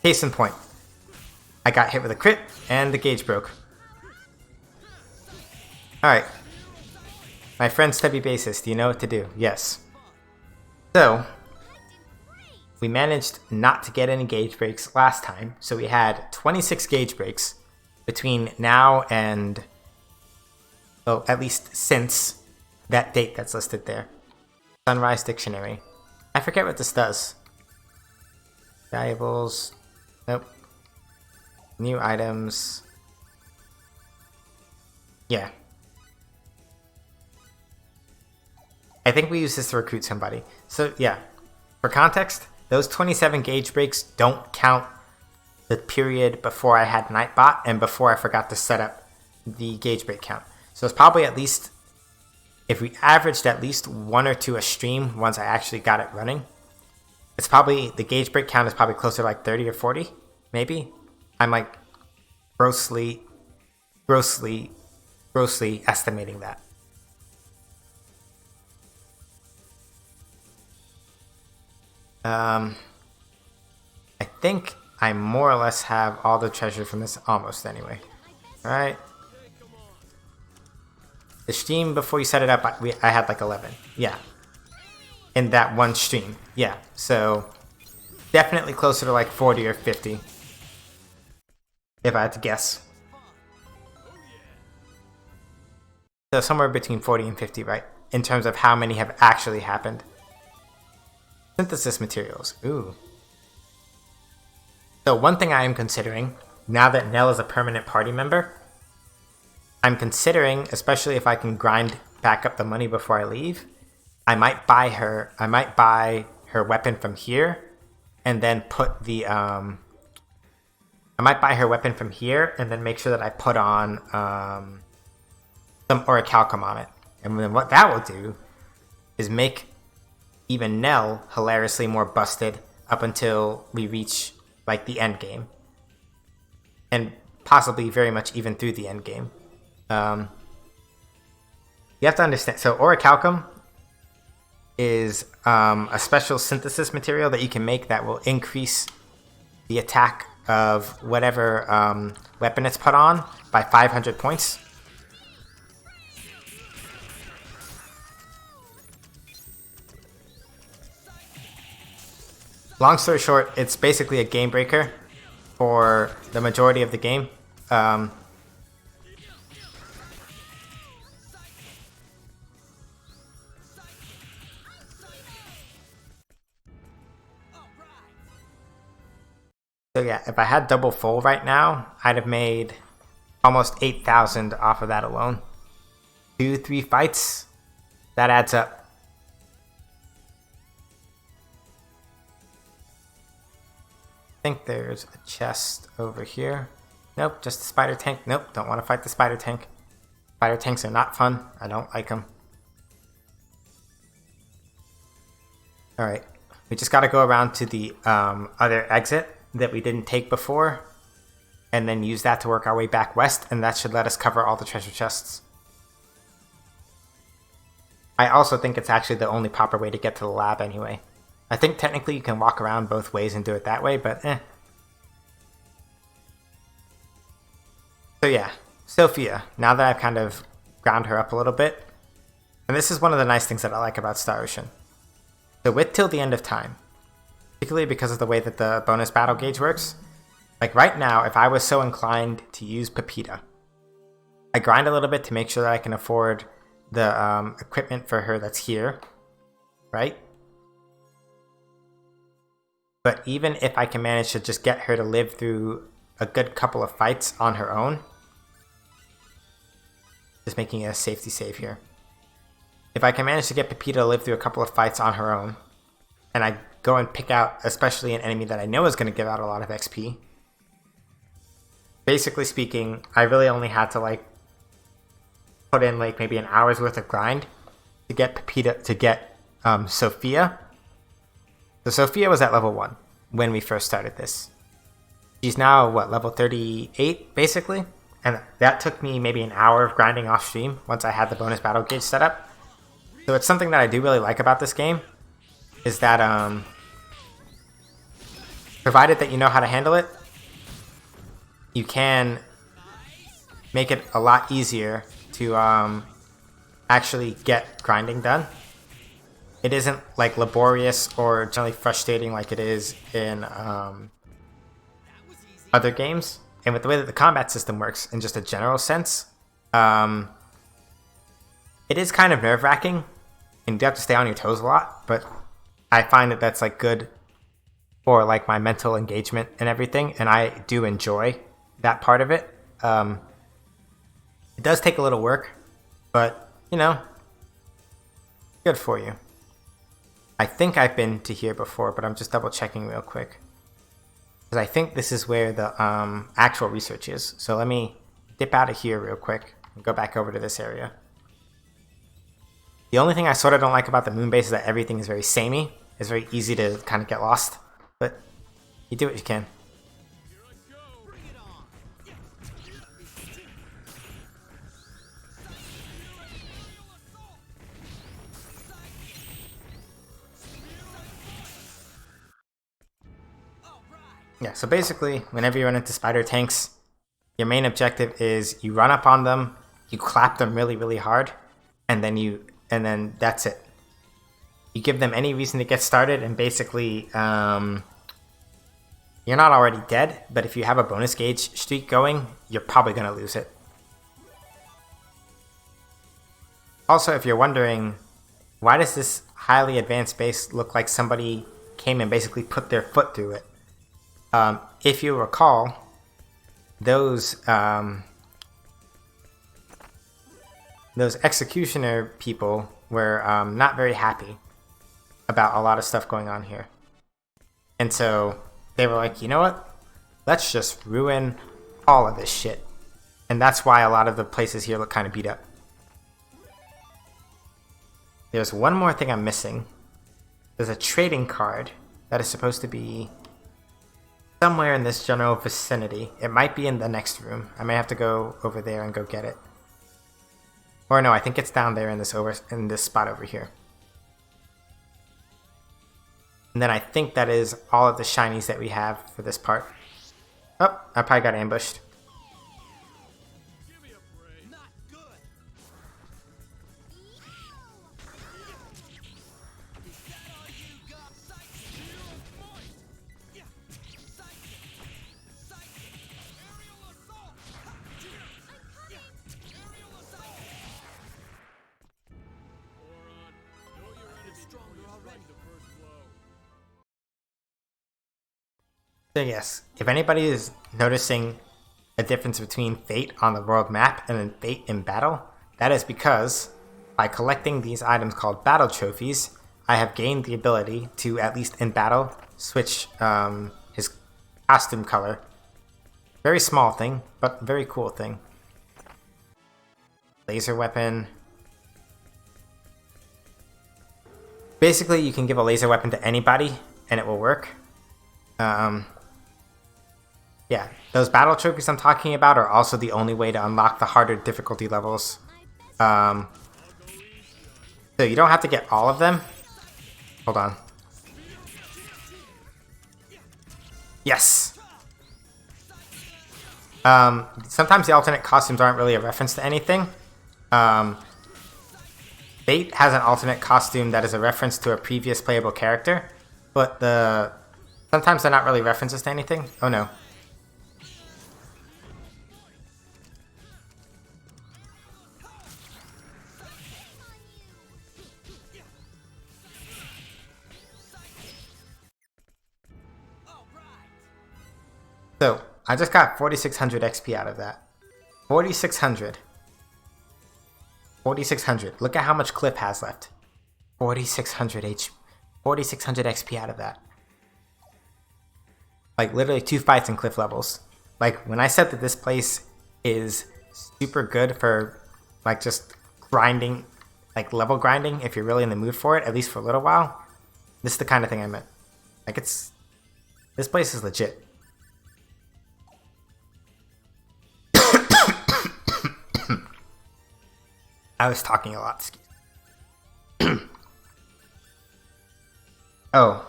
Case in point. I got hit with a crit, and the gauge broke. Alright. My friend Stubby Basis, do you know what to do? Yes. So, we managed not to get any gauge breaks last time, so we had 26 gauge breaks between now and, well, at least since that date that's listed there. Sunrise Dictionary. I forget what this does. Valuables. Nope. New items. Yeah. I think we use this to recruit somebody. So yeah, for context, those 27 gauge breaks don't count the period before I had Nightbot and before I forgot to set up the gauge break count. So it's probably at least, if we averaged at least 1 or 2 a stream once I actually got it running, it's probably, the gauge break count is probably closer to like 30 or 40, maybe. I'm like grossly estimating that. I think I more or less have all the treasure from this almost anyway. Alright. The stream before you set it up, I had like 11. Yeah. In that one stream. Yeah. So definitely closer to like 40 or 50. If I had to guess. So somewhere between 40 and 50, right? In terms of how many have actually happened. Synthesis materials. Ooh. So one thing I am considering, now that Nell is a permanent party member, I'm considering, especially if I can grind back up the money before I leave, I might buy her weapon from here, and then put the I might buy her weapon from here, and then make sure that I put on some orichalcum on it. And then what that will do is make even Nell hilariously more busted up until we reach like the end game, and possibly very much even through the end game. You have to understand. So orichalcum is a special synthesis material that you can make that will increase the attack of whatever weapon it's put on by 500 points. Long story short, it's basically a game breaker for the majority of the game. So yeah, if I had double full right now, I'd have made almost 8,000 off of that alone. 2-3 fights, that adds up. I think there's a chest over here. Nope, just a spider tank. Nope, don't want to fight the spider tank. Spider tanks are not fun. I don't like them. Alright, we just got to go around to the other exit that we didn't take before, and then use that to work our way back west, and that should let us cover all the treasure chests. I also think it's actually the only proper way to get to the lab anyway. I think technically you can walk around both ways and do it that way, but eh. So yeah, Sophia, now that I've kind of ground her up a little bit, and this is one of the nice things that I like about Star Ocean. So with Till the End of Time, particularly because of the way that the bonus battle gauge works, like right now, if I was so inclined to use Pepita, I grind a little bit to make sure that I can afford the equipment for her that's here, right? But even if I can manage to just get her to live through a good couple of fights on her own, just making it a safety save here. If I can manage to get Pepita to live through a couple of fights on her own, and I go and pick out especially an enemy that I know is going to give out a lot of XP, basically speaking, I really only had to like put in like maybe an hour's worth of grind to get Pepita, to get Sophia. So Sophia was at level 1 when we first started this. She's now, what, level 38, basically? And that took me maybe an hour of grinding off stream once I had the bonus battle gauge set up. So it's something that I do really like about this game, is that, provided that you know how to handle it, you can make it a lot easier to actually get grinding done. It isn't like laborious or generally frustrating like it is in other games. And with the way that the combat system works in just a general sense, it is kind of nerve-wracking and you have to stay on your toes a lot, but I find that that's like good for like my mental engagement and everything, and I do enjoy that part of it. It does take a little work, but you know, good for you. I think I've been to here before, but I'm just double checking real quick, because I think this is where the actual research is. So let me dip out of here real quick and go back over to this area. The only thing I sort of don't like about the moon base is that everything is very samey. It's very easy to kind of get lost, but you do what you can. Yeah, so basically, whenever you run into spider tanks, your main objective is you run up on them, you clap them really, really hard, and then that's it. You give them any reason to get started, and basically, you're not already dead, but if you have a bonus gauge streak going, you're probably going to lose it. Also, if you're wondering, why does this highly advanced base look like somebody came and basically put their foot through it? If you recall, those executioner people were not very happy about a lot of stuff going on here. And so they were like, you know what? Let's just ruin all of this shit. And that's why a lot of the places here look kind of beat up. There's one more thing I'm missing. There's a trading card that is supposed to be somewhere in this general vicinity. It might be in the next room. I may have to go over there and go get it. Or no, I think it's down there in this spot over here. And then I think that is all of the shinies that we have for this part. Oh, I probably got ambushed.
Not good. Is that all you got? Psychic. Point. Yeah. Psychic. Psychic. Aerial assault. Ha. Yeah. Aerial assault. It's stronger already.
So yes, if anybody is noticing a difference between Fate on the world map and then Fate in battle, that is because by collecting these items called battle trophies, I have gained the ability to, at least in battle, switch his costume color. Very small thing, but very cool thing. Laser weapon. Basically, you can give a laser weapon to anybody and it will work. Yeah, those battle trophies I'm talking about are also the only way to unlock the harder difficulty levels. So you don't have to get all of them. Hold on. Yes! Sometimes the alternate costumes aren't really a reference to anything. Fate has an alternate costume that is a reference to a previous playable character, but sometimes they're not really references to anything. Oh no. So, I just got 4,600 XP out of that. 4,600. 4,600. Look at how much Cliff has left. 4,600 XP out of that. Like, literally 2 fights in Cliff levels. Like, when I said that this place is super good for, like, just grinding, like, level grinding, if you're really in the mood for it, at least for a little while, this is the kind of thing I meant. Like, this place is legit. I was talking a lot, excuse me. Oh.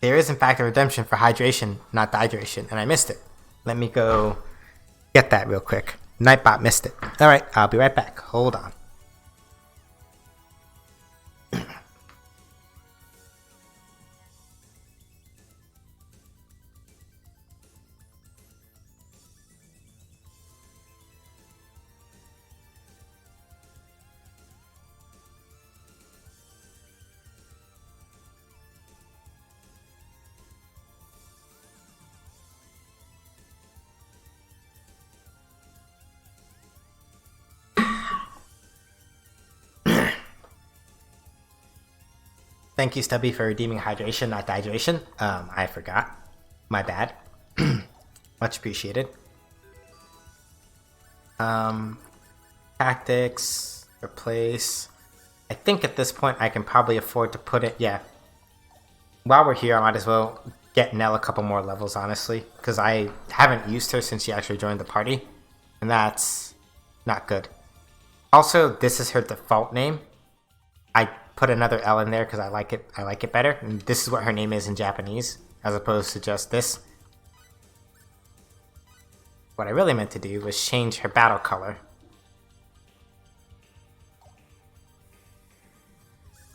There is in fact a redemption for hydration, not dehydration, and I missed it. Let me go get that real quick. Nightbot missed it. Alright, I'll be right back. Hold on. Thank you, Stubby, for redeeming hydration, not dehydration. I forgot. My bad. Much appreciated. Tactics, replace. I think at this point I can probably afford to put it, yeah. While we're here, I might as well get Nell a couple more levels, honestly. Because I haven't used her since she actually joined the party. And that's not good. Also, this is her default name. I put another L in there because I like it better. And this is what her name is in Japanese. as opposed to just this. What I really meant to do was change her battle color.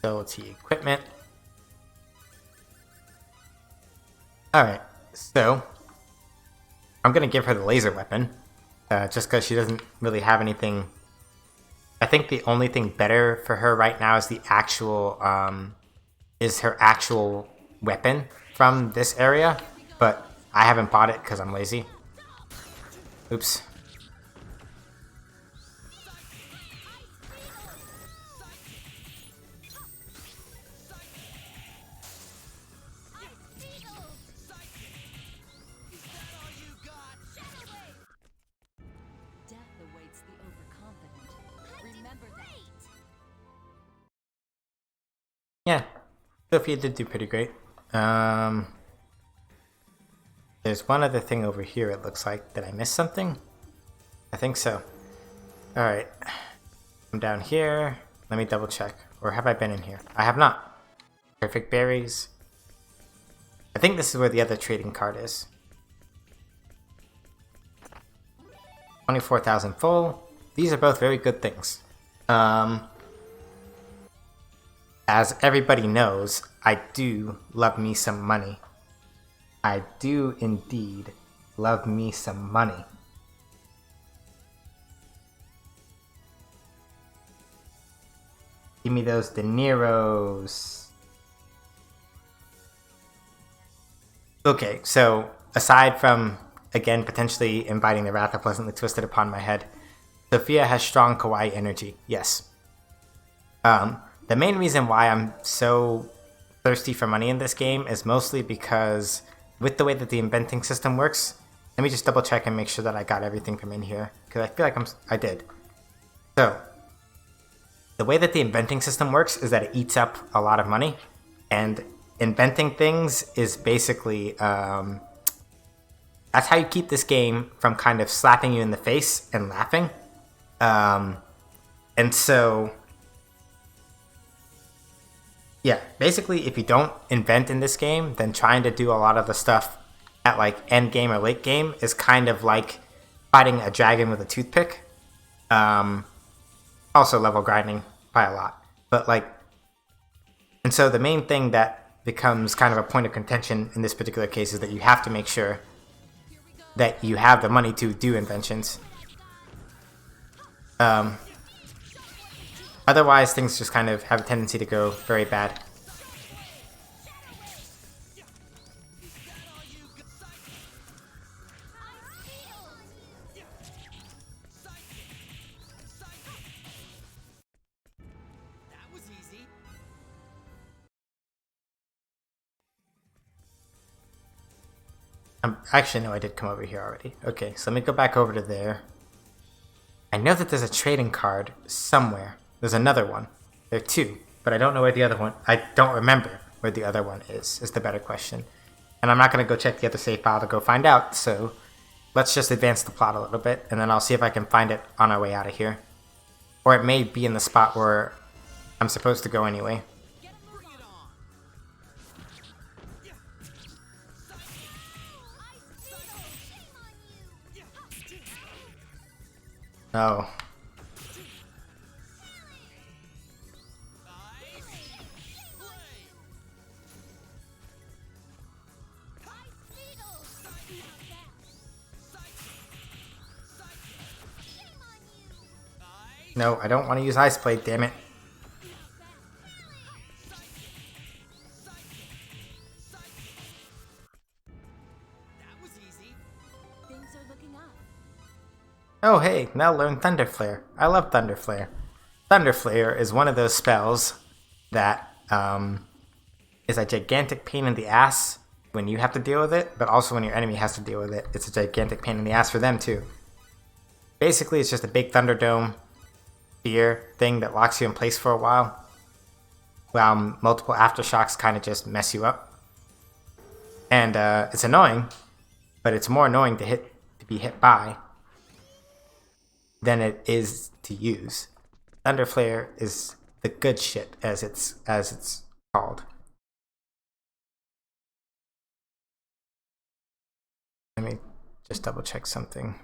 Go to equipment. Alright, so I'm gonna give her the laser weapon, just because she doesn't really have anything. I think the only thing better for her right now is the actual, is her actual weapon from this area, but I haven't bought it because I'm lazy. Oops.
Death awaits the overconfident. Remember that.
Yeah, Sophia did do pretty great. There's one other thing over here, it looks like. Did I miss something? I think so. Alright. I'm down here. Let me double check. Or have I been in here? I have not. Perfect berries. I think this is where the other trading card is. 24,000 full. These are both very good things. As everybody knows, I do love me some money. I do indeed love me some money. Give me those dineros. Okay, so aside from, again, potentially inviting the wrath of pleasantly twisted upon my head, Sophia has strong kawaii energy, yes. The main reason why I'm so thirsty for money in this game is mostly because with the way that the inventing system works, let me just double check and make sure that I got everything from in here, because I feel like I did. So, the way that the inventing system works is that it eats up a lot of money, and inventing things is basically, that's how you keep this game from kind of slapping you in the face and laughing. And so, yeah, basically if you don't invent in this game, then trying to do a lot of the stuff at like end game or late game is kind of like fighting a dragon with a toothpick. Also level grinding by a lot. But like, and so the main thing that becomes kind of a point of contention in this particular case is that you have to make sure that you have the money to do inventions. Otherwise, things just kind of have a tendency to go very bad.
That was easy.
Actually, no, I did come over here already. Okay, so let me go back over to there. I know that there's a trading card somewhere. There's another one. There are two, but I don't know where the other one... I don't remember where the other one is the better question. And I'm not going to go check the other save file to go find out, so let's just advance the plot a little bit, and then I'll see if I can find it on our way out of here. Or it may be in the spot where I'm supposed to go anyway.
Bring it on.
No. No, I don't want to use Ice Blade, damn it.
That was easy.
Things are looking up.
Oh hey, now learn Thunder Flare. I love Thunder Flare. Thunder Flare is one of those spells that is a gigantic pain in the ass when you have to deal with it, but also when your enemy has to deal with it. It's a gigantic pain in the ass for them too. Basically, it's just a big Thunderdome fear thing that locks you in place for a while multiple aftershocks kind of just mess you up. And it's annoying, but it's more annoying to be hit by than it is to use. Thunder Flare is the good shit, as it's called. Let me just double check something.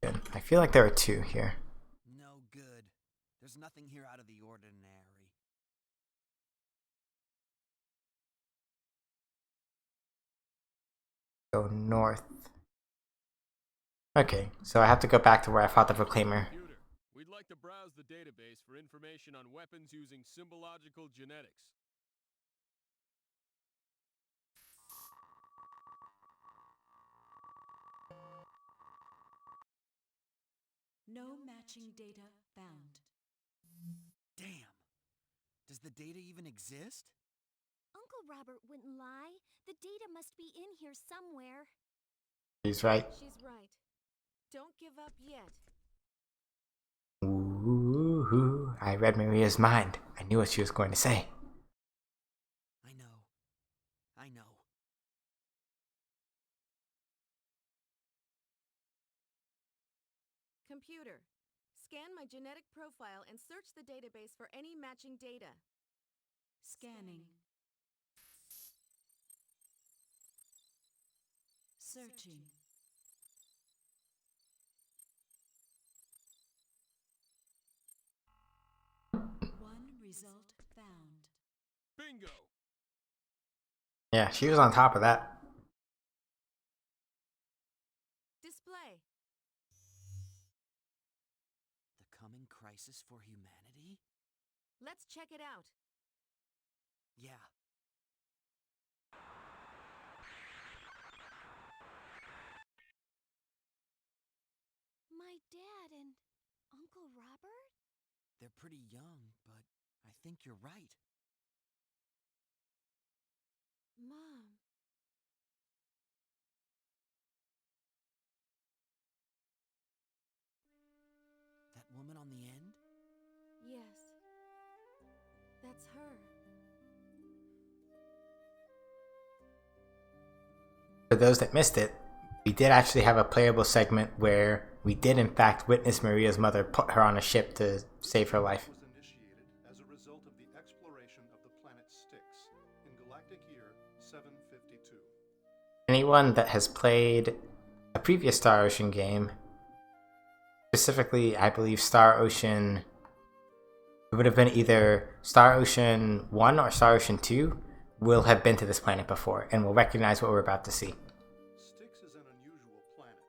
Good. I feel like there are two here.
No good. There's nothing here out of the ordinary.
Go north. Okay, so I have to go back to where I fought the Proclaimer.
Computer, we'd like to browse the database for information on weapons using symbological genetics.
No matching data found.
Damn. Does the data even exist?
Uncle Robert wouldn't lie. The data must be in here somewhere.
He's right.
She's right. Don't give up yet.
Ooh, I read Maria's mind. I knew what she was going to say.
I know. I know.
Computer, scan my genetic profile and search the database for any matching data.
Scanning. Searching. One result found.
Bingo!
Yeah, she was on top of that.
Display.
The coming crisis for humanity?
Let's check it out.
Yeah.
My dad and Uncle Robert?
They're pretty young, but I think you're right.
Mom.
That woman on the end?
Yes. That's her.
For those that missed it, we did actually have a playable segment where we did in fact witness Maria's mother put her on a ship to save her life.
Was initiated as a result of the exploration of the planet Styx in galactic year 752.
Anyone that has played a previous Star Ocean game, specifically I believe Star Ocean, it would have been either Star Ocean 1 or Star Ocean 2, will have been to this planet before and will recognize what we're about to see.
Styx is an unusual planet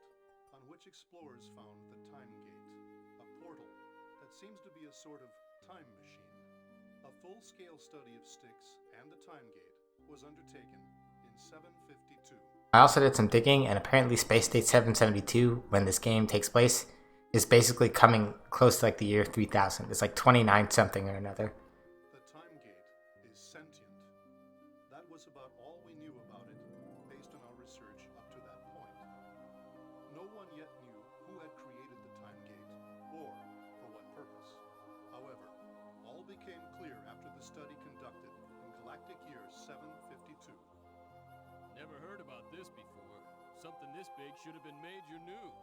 on which explorers found the Time Gate, a portal that seems to be a sort of time machine. A full-scale study of Styx and the Time Gate was undertaken in 752.
I also did some digging, and apparently Space State 772, when this game takes place, is basically coming close to like the year 3000. It's like 29 something or another.
The Time Gate is sentient. That was about all we knew about it, based on our research up to that point. No one yet knew who had created the Time Gate, or for what purpose. However, all became clear after the study conducted in galactic year 752.
Never heard about this before. Something this big should have been major news.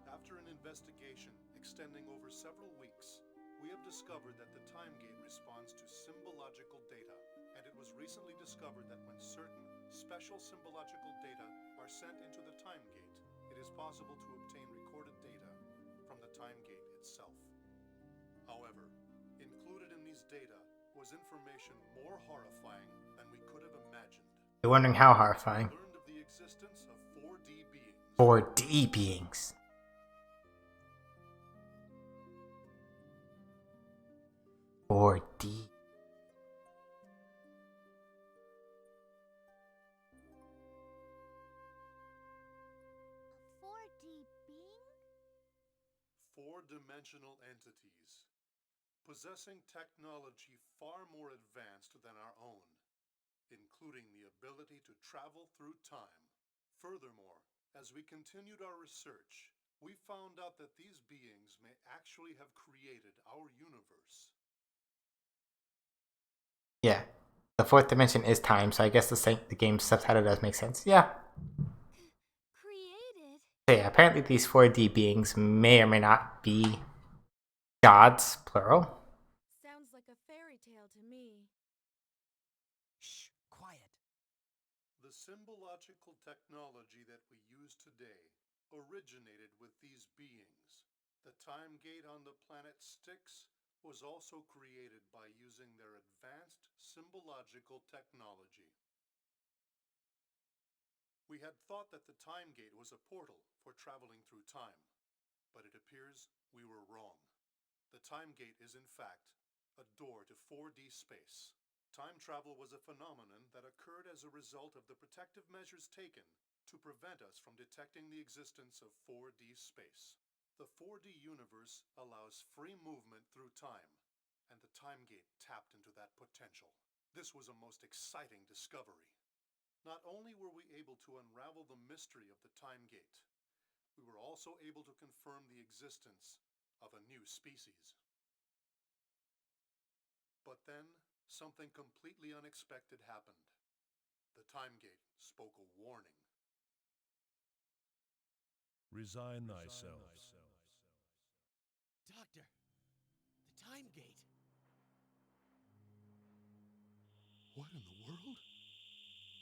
After an investigation extending over several weeks, we have discovered that the Time Gate responds to symbological data, and it was recently discovered that when certain special symbological data are sent into the Time Gate, it is possible to obtain recorded data from the Time Gate itself. However, included in these data was information more horrifying than we could have imagined.
You're wondering how horrifying.
We learned of the existence of 4D beings.
4D beings. 4D.
A 4D being?
Four-dimensional entities, possessing technology far more advanced than our own, including the ability to travel through time. Furthermore, as we continued our research, we found out that these beings may actually have created our universe.
Yeah. The fourth dimension is time, so I guess the game's subtitle does make sense. Yeah.
Created?
So yeah, apparently these 4D beings may or may not be Gods, plural.
Sounds like a fairy tale to me.
Shh, quiet.
The symbological technology that we use today originated with these beings. The time gate on the planet Styx was also created by using their advanced symbological technology. We had thought that the time gate was a portal for traveling through time, but it appears we were wrong. The time gate is in fact a door to 4D space. Time travel was a phenomenon that occurred as a result of the protective measures taken to prevent us from detecting the existence of 4D space. The 4D universe allows free movement through time, and the time gate tapped into that potential. This was a most exciting discovery. Not only were we able to unravel the mystery of the time gate, we were also able to confirm the existence of a new species. But then, something completely unexpected happened. The time gate spoke a warning.
Resign thyself.
Doctor, the time gate.
What in the world?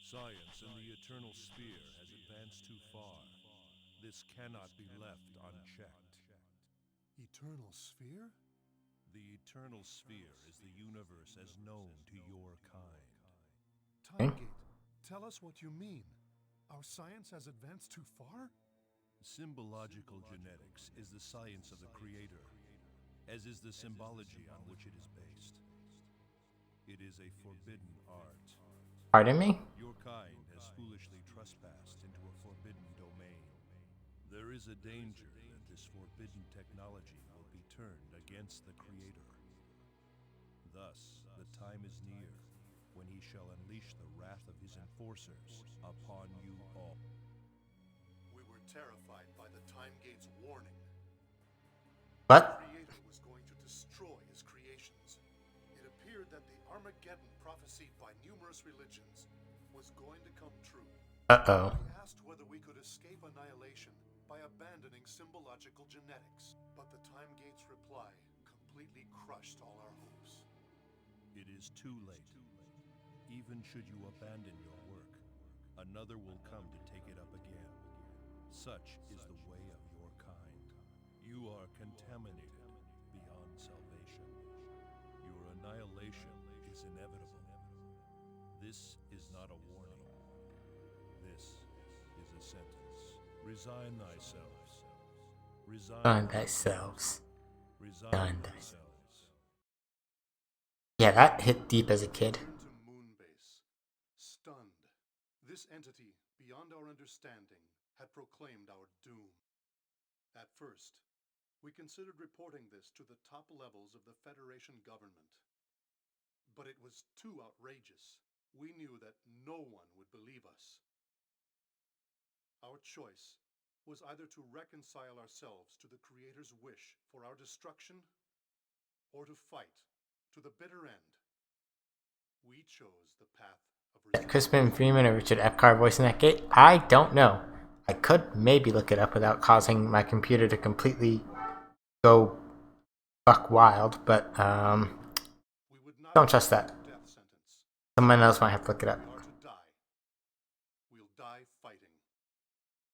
Science in the eternal sphere has advanced too far. This cannot be left unchecked.
Eternal sphere?
The eternal sphere is the universe as known to your kind.
Time gate. Tell us what you mean. Our science has advanced too far?
Symbological genetics is the science of the Creator, as is the symbology on which it is based. It is a forbidden art.
Pardon me?
Your kind has foolishly trespassed into a forbidden domain. There is a danger that this forbidden technology will be turned against the Creator. Thus, the time is near when he shall unleash the wrath of his enforcers upon you all.
We were terrified by the time gate's warning.
What?
The Creator was going to destroy his creations. It appeared that the Armageddon prophesied by numerous religions was going to come true.
Uh-oh.
We asked whether we could escape annihilation by abandoning symbological genetics, but the time gate's reply completely crushed all our hopes.
It is too late. Even should you abandon your work, another will come to take it up again. Such is the way of your kind. You are contaminated beyond salvation. Your annihilation is inevitable. This is not a warning. This is a sentence. Resign thyselves.
Resign thyselves.
Resign thyselves.
Yeah, that hit deep as a kid.
Returned to Moonbase, stunned. This entity, beyond our understanding, had proclaimed our doom. At first, we considered reporting this to the top levels of the Federation government. But it was too outrageous. We knew that no one would believe us. Our choice was either to reconcile ourselves to the Creator's wish for our destruction, or to fight to the bitter end. We chose the path of resistance.
Crispin Freeman or Richard Epcar voicing that gate? I don't know. I could maybe look it up without causing my computer to completely go buck wild, but
We would not
don't trust that.
accept the death sentence.
Someone else might have to look it up.
We are to die. We'll die fighting.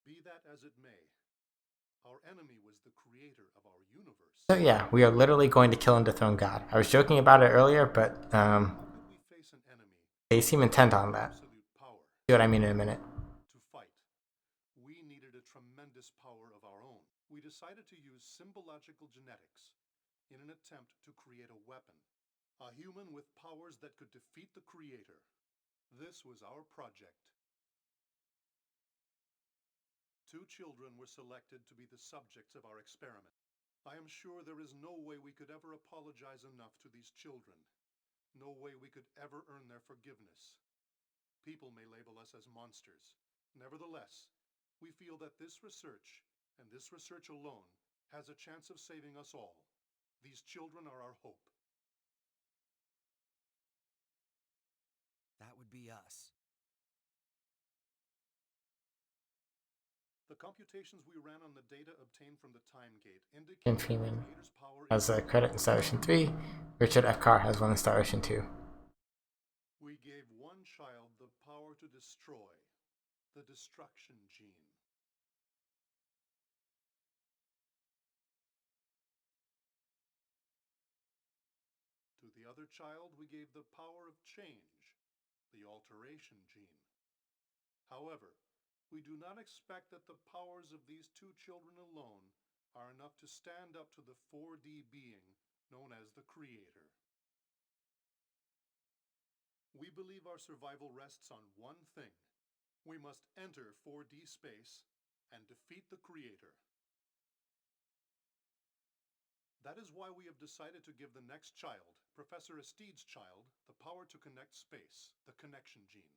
Be that as it may, our enemy was the creator of our universe.
So yeah, we are literally going to kill and dethrone God. I was joking about it earlier, but
How could we face an enemy
they seem intent on
with
that.
absolute power?
See what I mean in a minute.
To fight, we needed a tremendous power of our own. We decided to use symbological genetics in an attempt to create a weapon, a human with powers that could defeat the Creator. This was our project. 2 children were selected to be the subjects of our experiment. I am sure there is no way we could ever apologize enough to these children. No way we could ever earn their forgiveness. People may label us as monsters. Nevertheless, we feel that this research, and this research alone, has a chance of saving us all. These children are our hope.
That would be us.
The computations we ran on the data obtained from the time gate indicate
Jim
that the
Freeman
creator's power
has a
is
credit in Star Ocean 3. Richard F. Carr has one in Star Ocean 2.
We gave one child the power to destroy, the destruction gene. To the other child, we gave the power of change, the alteration gene. However, we do not expect that the powers of these two children alone are enough to stand up to the 4D being known as the Creator. We believe our survival rests on one thing. We must enter 4D space and defeat the Creator. That is why we have decided to give the next child, Professor Estide's child, the power to connect space, the connection gene.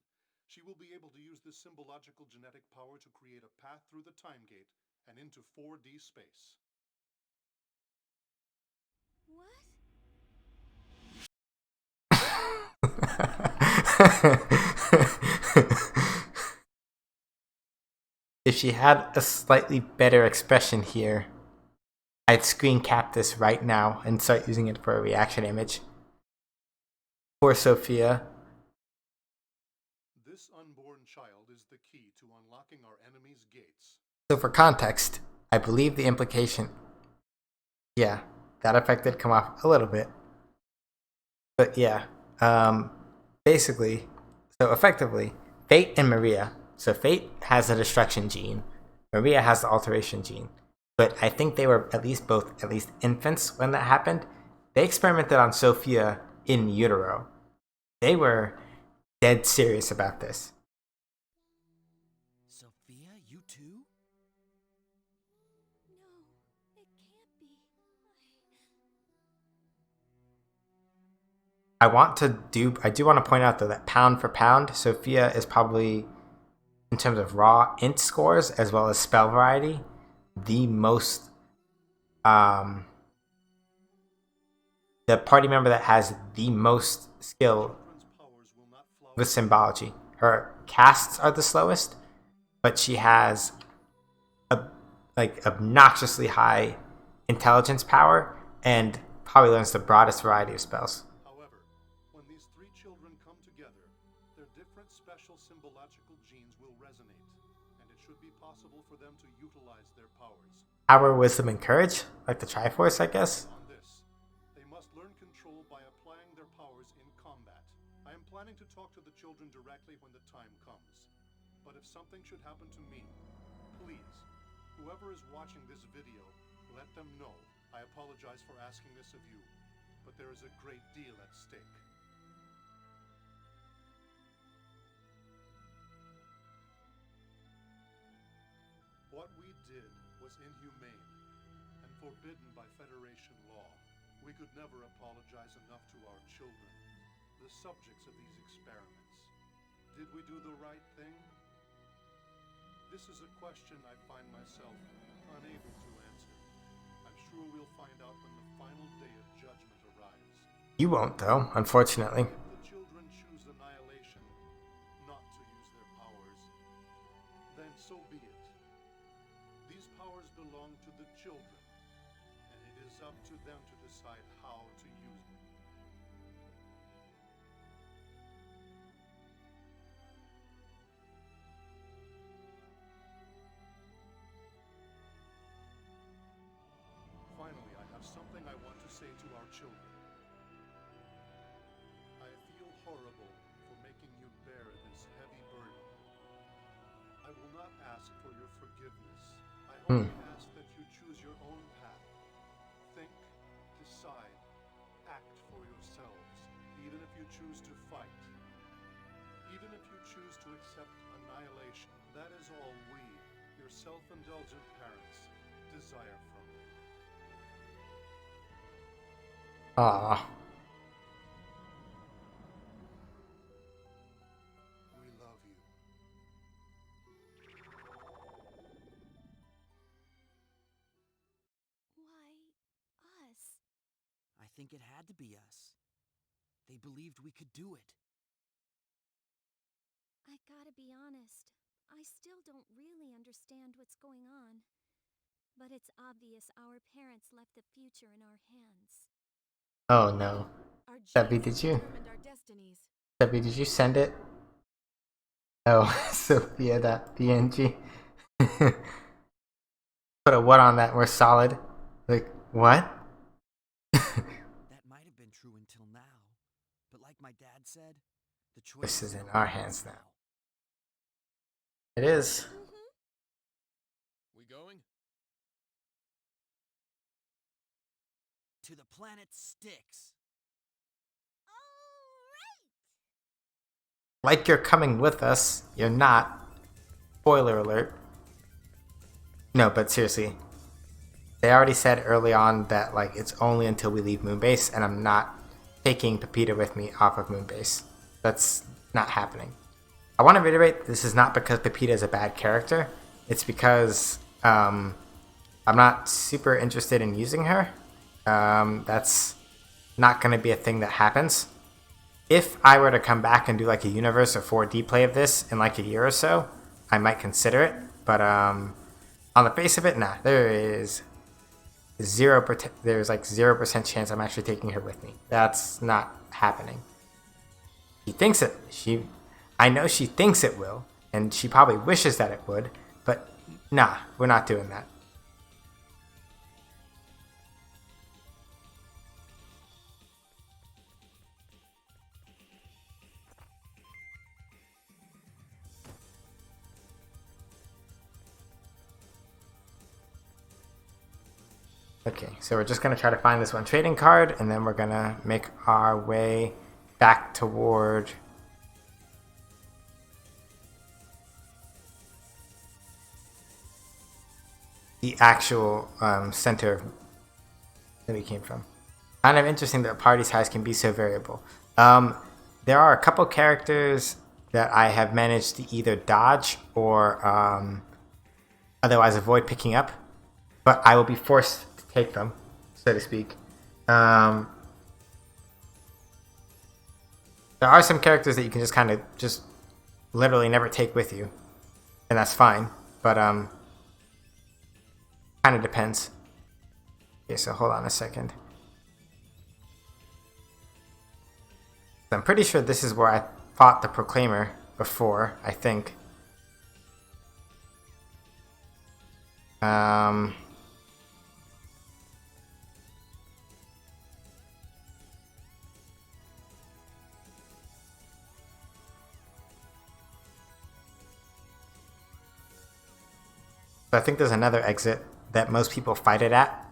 She will be able to use this symbological genetic power to create a path through the time gate and into 4D space.
What?
If she had a slightly better expression here, I'd screen cap this right now and start using it for a reaction image. Poor Sophia.
This unborn child is the key to unlocking our enemy's gates.
So for context, I believe the implication... Yeah, that effect did come off a little bit. But yeah, basically, so effectively, Fate and Maria. So Fate has the destruction gene, Maria has the alteration gene. But I think they were at least infants when that happened. They experimented on Sophia in utero. They were dead serious about this.
Sophia, you too?
No, it can't be.
I do want to point out though that pound for pound, Sophia is probably, in terms of raw int scores as well as spell variety, the most the party member that has the most skill
Children's powers will not flower
with symbology. Her casts are the slowest, but she has a obnoxiously high intelligence power and probably learns the broadest variety of spells.
However, when these three children come together, their different special symbological genes will resonate, and it should be possible for them to utilize their powers.
Power, wisdom, and courage, like the Triforce, I guess.
On this, they must learn control by applying their powers in combat. I am planning to talk to the children directly when the time comes. But if something should happen to me, please, whoever is watching this video, let them know. I apologize for asking this of you, but there is a great deal at stake. What we did was inhumane and forbidden by Federation law. We could never apologize enough to our children, the subjects of these experiments. Did we do the right thing? This is a question I find myself unable to answer. I'm sure we'll find out when the final day of judgment arrives.
You won't, though, unfortunately.
If the children choose annihilation, not to use their powers, then so be it. These powers belong to the children, and it is up to them to decide how to use them. Finally, I have something I want to say to our children. I feel horrible for making you bear this heavy burden. I will not ask for your forgiveness. I only ask that you choose your own path. Think, decide, act for yourselves, even if you choose to fight. Even if you choose to accept annihilation. That is all we, your self-indulgent parents, desire from you.
Ah,
We love you.
Why, us?
I think it had to be us. They believed we could do it.
I gotta be honest. I still don't really understand what's going on. But it's obvious our parents left the future in our hands.
Oh no.
Our
Debbie,
genes
did you?
determined our destinies.
Debbie, did you send it? Oh, Sophia, that PNG. Put a what on that? We're solid. Like, what?
That might have been true until now. But like my dad said, the choice
This is in our hands now. It is.
We going?
To the planet Styx.
Like you're coming with us. You're not. Spoiler alert. No, but seriously. They already said early on that like it's only until we leave Moonbase, and I'm not taking Pepita with me off of Moonbase. That's not happening. I want to reiterate, this is not because Pepita is a bad character. It's because I'm not super interested in using her. That's not going to be a thing that happens. If I were to come back and do like a universe or 4D play of this in like a year or so, I might consider it. But on the face of it, nah. There's like 0% chance I'm actually taking her with me. That's not happening. She thinks it. I know she thinks it will, and she probably wishes that it would. But nah, we're not doing that. Okay, so we're just going to try to find this one trading card, and then we're going to make our way back toward the actual center that we came from. Kind of interesting that party size can be so variable. There are a couple characters that I have managed to either dodge or otherwise avoid picking up, but I will be forced to take them, so to speak. There are some characters that you can just kind of just literally never take with you, and that's fine, but kind of depends. Okay, so hold on a second. I'm pretty sure this is where I fought the Proclaimer before, I think. So I think there's another exit that most people fight it at,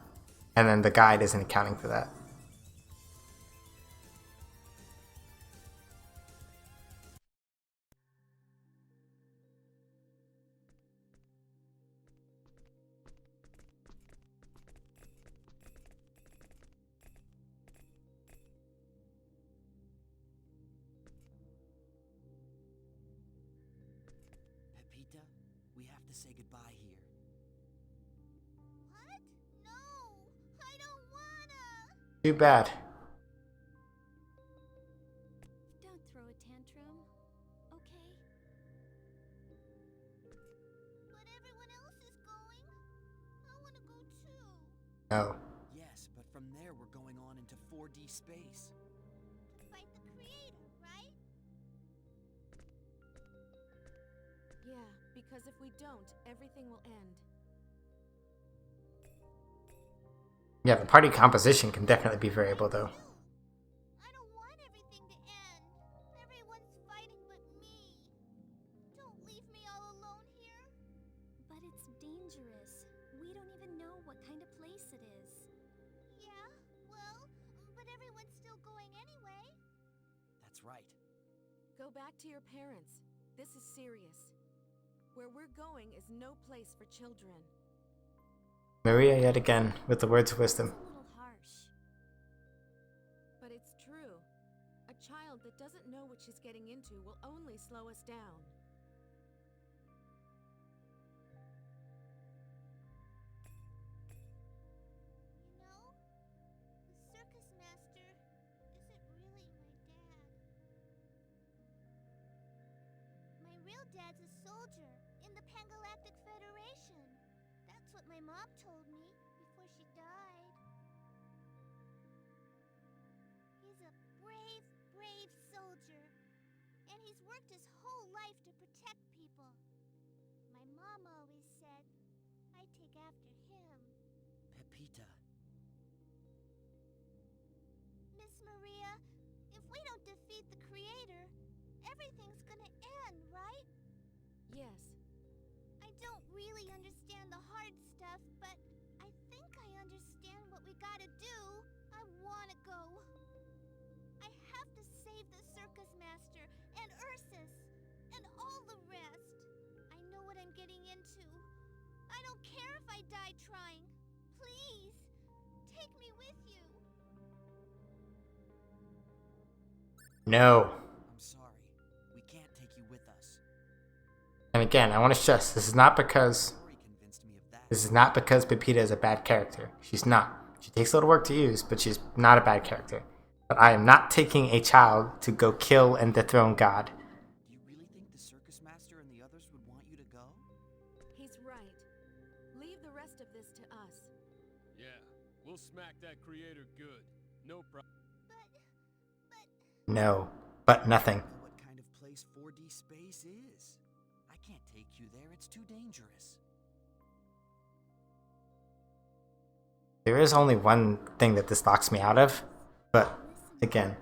and then the guide isn't accounting for that.
Pepita, we have to say goodbye here.
What? No! I don't wanna!
Too bad.
Don't throw a tantrum, okay? But everyone else is going. I wanna go too.
No.
Yes, but from there we're going on into 4D space.
To fight the creator, right?
Yeah, because if we don't, everything will end.
Yeah, the party composition can definitely be variable, though.
I don't want everything to end. Everyone's fighting but me. Don't leave me all alone here. But it's dangerous. We don't even know what kind of place it is. Yeah, well, but everyone's still going anyway.
That's right.
Go back to your parents. This is serious. Where we're going is no place for children.
Maria yet again with the words of wisdom.
A little harsh.
But it's true. A child that doesn't know what she's getting into will only slow us down.
You know, the circus master isn't really my dad. My real dad's a soldier in the Pangalactic Federation. That's what my mom told me before she died. He's a brave, brave soldier. And he's worked his whole life to protect people. My mom always said I take after him.
Pepita.
Miss Maria, if we don't defeat the Creator, everything's gonna end, right?
Yes.
I don't really understand the hard stuff, but I think I understand what we gotta do. I wanna go. I have to save the circus master and Ursus and all the rest. I know what I'm getting into. I don't care if I die trying. Please, take me with you.
No.
I'm sorry. We can't take you with us.
And again, I want to stress, this is not because
Rory convinced me of that.
this is not because Pepita is a bad character. She's not. She takes a little work to use, but she's not a bad character. But I am not taking a child to go kill and dethrone God.
Do you really think the circus master and the others would want you to go?
He's right. Leave the rest of this to us.
Yeah, we'll smack that creator good. No problem.
No, but nothing.
I know what kind of place 4D space is. I can't take you there. It's too dangerous.
There is only one thing that this locks me out of, but again,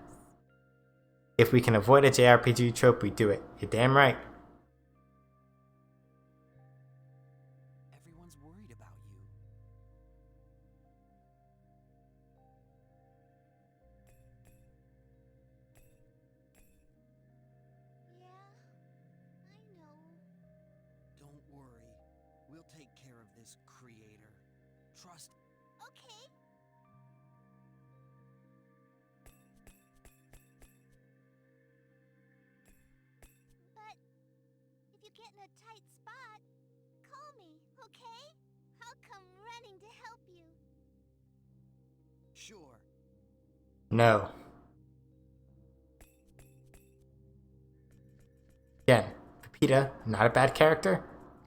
if we can avoid a JRPG trope, we do it. You're damn right.
Everyone's worried about you.
Yeah, I know.
Don't worry. We'll take care of this creator. Trust.
Okay. But if you get in a tight spot, call me, okay? I'll come running to help you.
Sure.
No. Again, Pepita, not a bad character.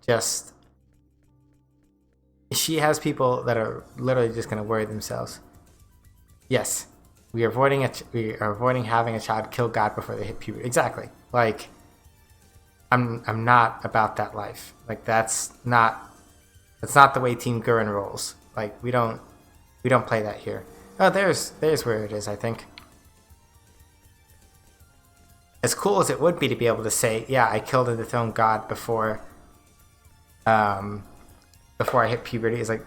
Just she has people that are literally just going to worry themselves. Yes, we are avoiding having a child kill God before they hit puberty. Exactly. Like, I'm not about that life. Like, that's not the way Team Gurren rolls. Like, we don't play that here. Oh, there's where it is, I think. As cool as it would be to be able to say, yeah, I killed and dethroned God before I hit puberty, is like,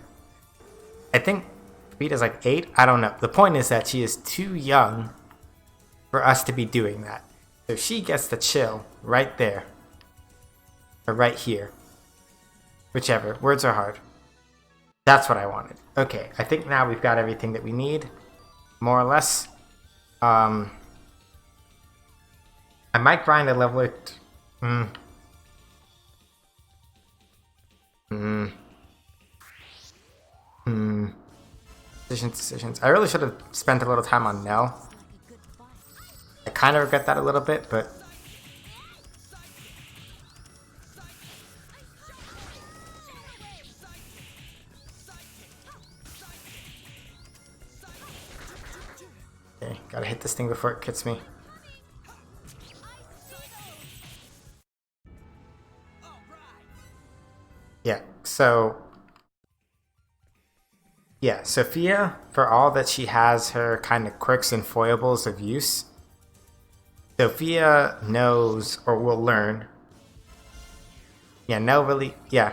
I think Pepita's like 8. I don't know. The point is that she is too young for us to be doing that. So she gets to chill right there. Or right here. Whichever. Words are hard. That's what I wanted. Okay, I think now we've got everything that we need. More or less. I might grind a level it. Decisions. I really should have spent a little time on Nell. I kind of regret that a little bit, but okay, gotta hit this thing before it hits me. Yeah, so yeah, Sophia, for all that she has her kind of quirks and foibles of use, Sophia knows or will learn. Yeah, Nell really, yeah.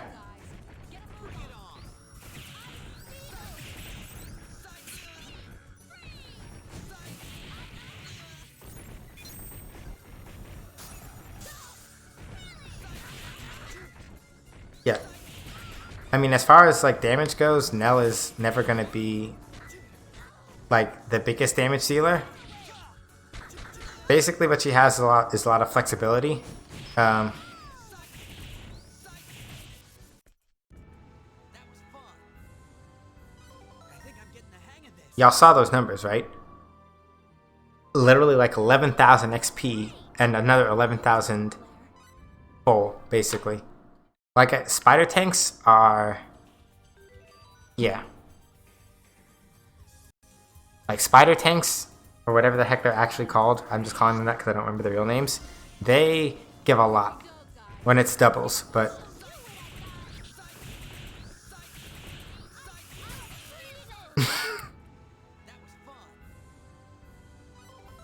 Yeah. I mean, as far as like damage goes, Nell is never gonna be like the biggest damage dealer. Basically, what she has is a lot of flexibility.
That was fun. I think I'm getting the hang of this.
Y'all saw those numbers, right? Literally like 11,000 XP and another 11,000 full, basically. Like, spider tanks are... Yeah. Like, spider tanks, or whatever the heck they're actually called, I'm just calling them that because I don't remember the real names, they give a lot when it's doubles, but...
That was fun.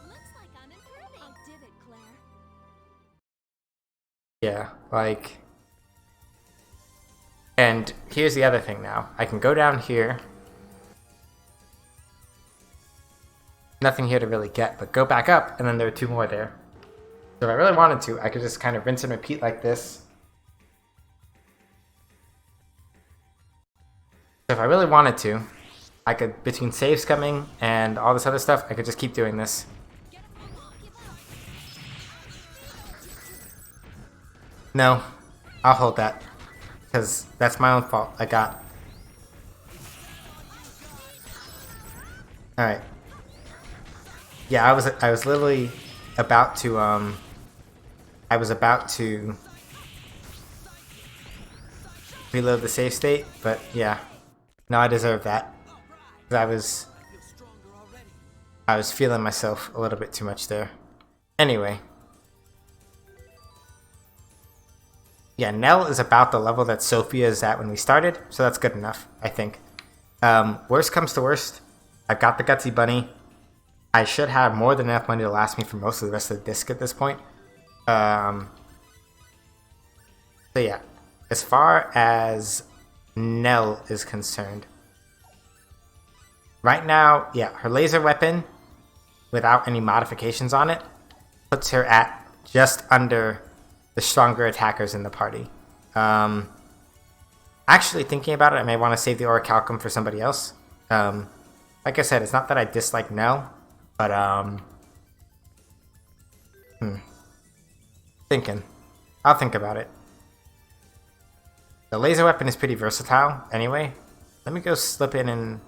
Looks like I'm improving.
I did it, Claire.
Yeah, like... And here's the other thing now. I can go down here. Nothing here to really get, but go back up, and then there are 2 more there. So if I really wanted to, I could just kind of rinse and repeat like this. So if I really wanted to, I could, between saves coming and all this other stuff, I could just keep doing this. No, I'll hold that. Because that's my own fault. I got... Alright. Yeah, I was literally about to, I was about to reload the save state, but yeah. No, I deserve that. 'Cause
I feel stronger already.
I was feeling myself a little bit too much there. Anyway. Yeah, Nell is about the level that Sophia is at when we started, so that's good enough, I think. Worst comes to worst, I've got the Gutsy Bunny. I should have more than enough money to last me for most of the rest of the disc at this point. So yeah, as far as Nell is concerned, right now, yeah, her laser weapon, without any modifications on it, puts her at just under the stronger attackers in the party. Actually, thinking about it, I may want to save the Orichalcum for somebody else. Like I said, it's not that I dislike Nell, but thinking. I'll think about it. The laser weapon is pretty versatile anyway. Let me go slip in and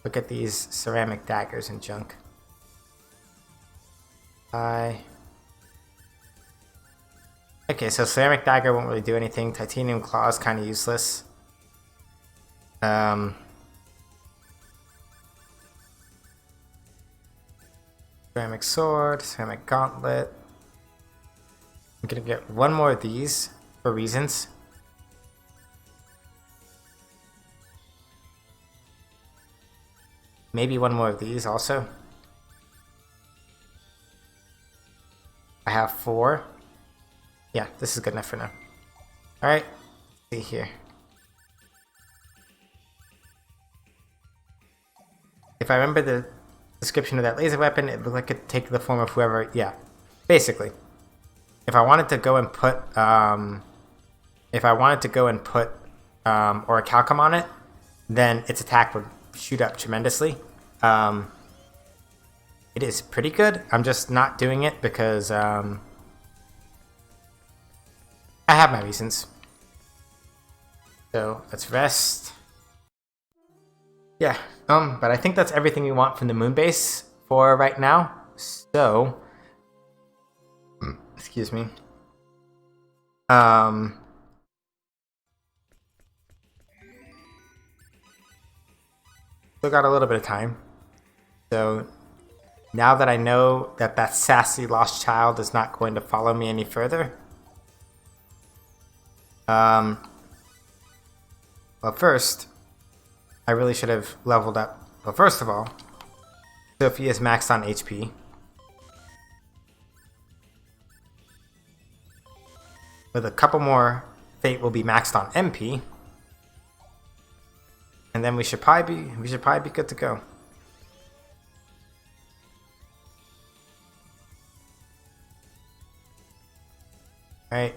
look at these ceramic daggers and junk. Okay, so ceramic dagger won't really do anything. Titanium claw is kind of useless. Ceramic sword, ceramic gauntlet. I'm gonna get 1 more of these for reasons. Maybe 1 more of these also. I have 4. Yeah, this is good enough for now. Alright, see here. If I remember the description of that laser weapon, it looked like it could take the form of whoever, yeah. Basically. If I wanted to go and put, Orichalcum on it, then its attack would shoot up tremendously. It is pretty good. I'm just not doing it because, I have my reasons. So, let's rest. Yeah, but I think that's everything we want from the moon base for right now. So, excuse me. Still got a little bit of time. So, now that I know that that sassy lost child is not going to follow me any further, well, first, I really should have leveled up. Well, first of all, Sophie is maxed on HP. With a couple more, Fate will be maxed on MP. And then we should probably be good to go. Alright.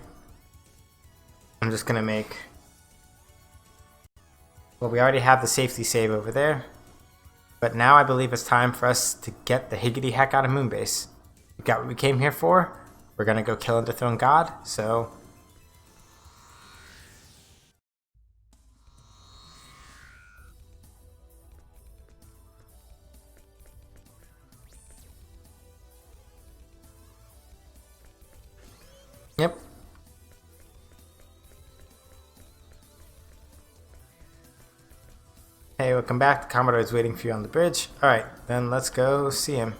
I'm just gonna make... Well, we already have the safety save over there. But now I believe it's time for us to get the higgity heck out of Moonbase. We got what we came here for. We're gonna go kill and dethrone God, so... Yep. Hey, welcome back. The Commodore is waiting for you on the bridge. Alright, then let's go see him.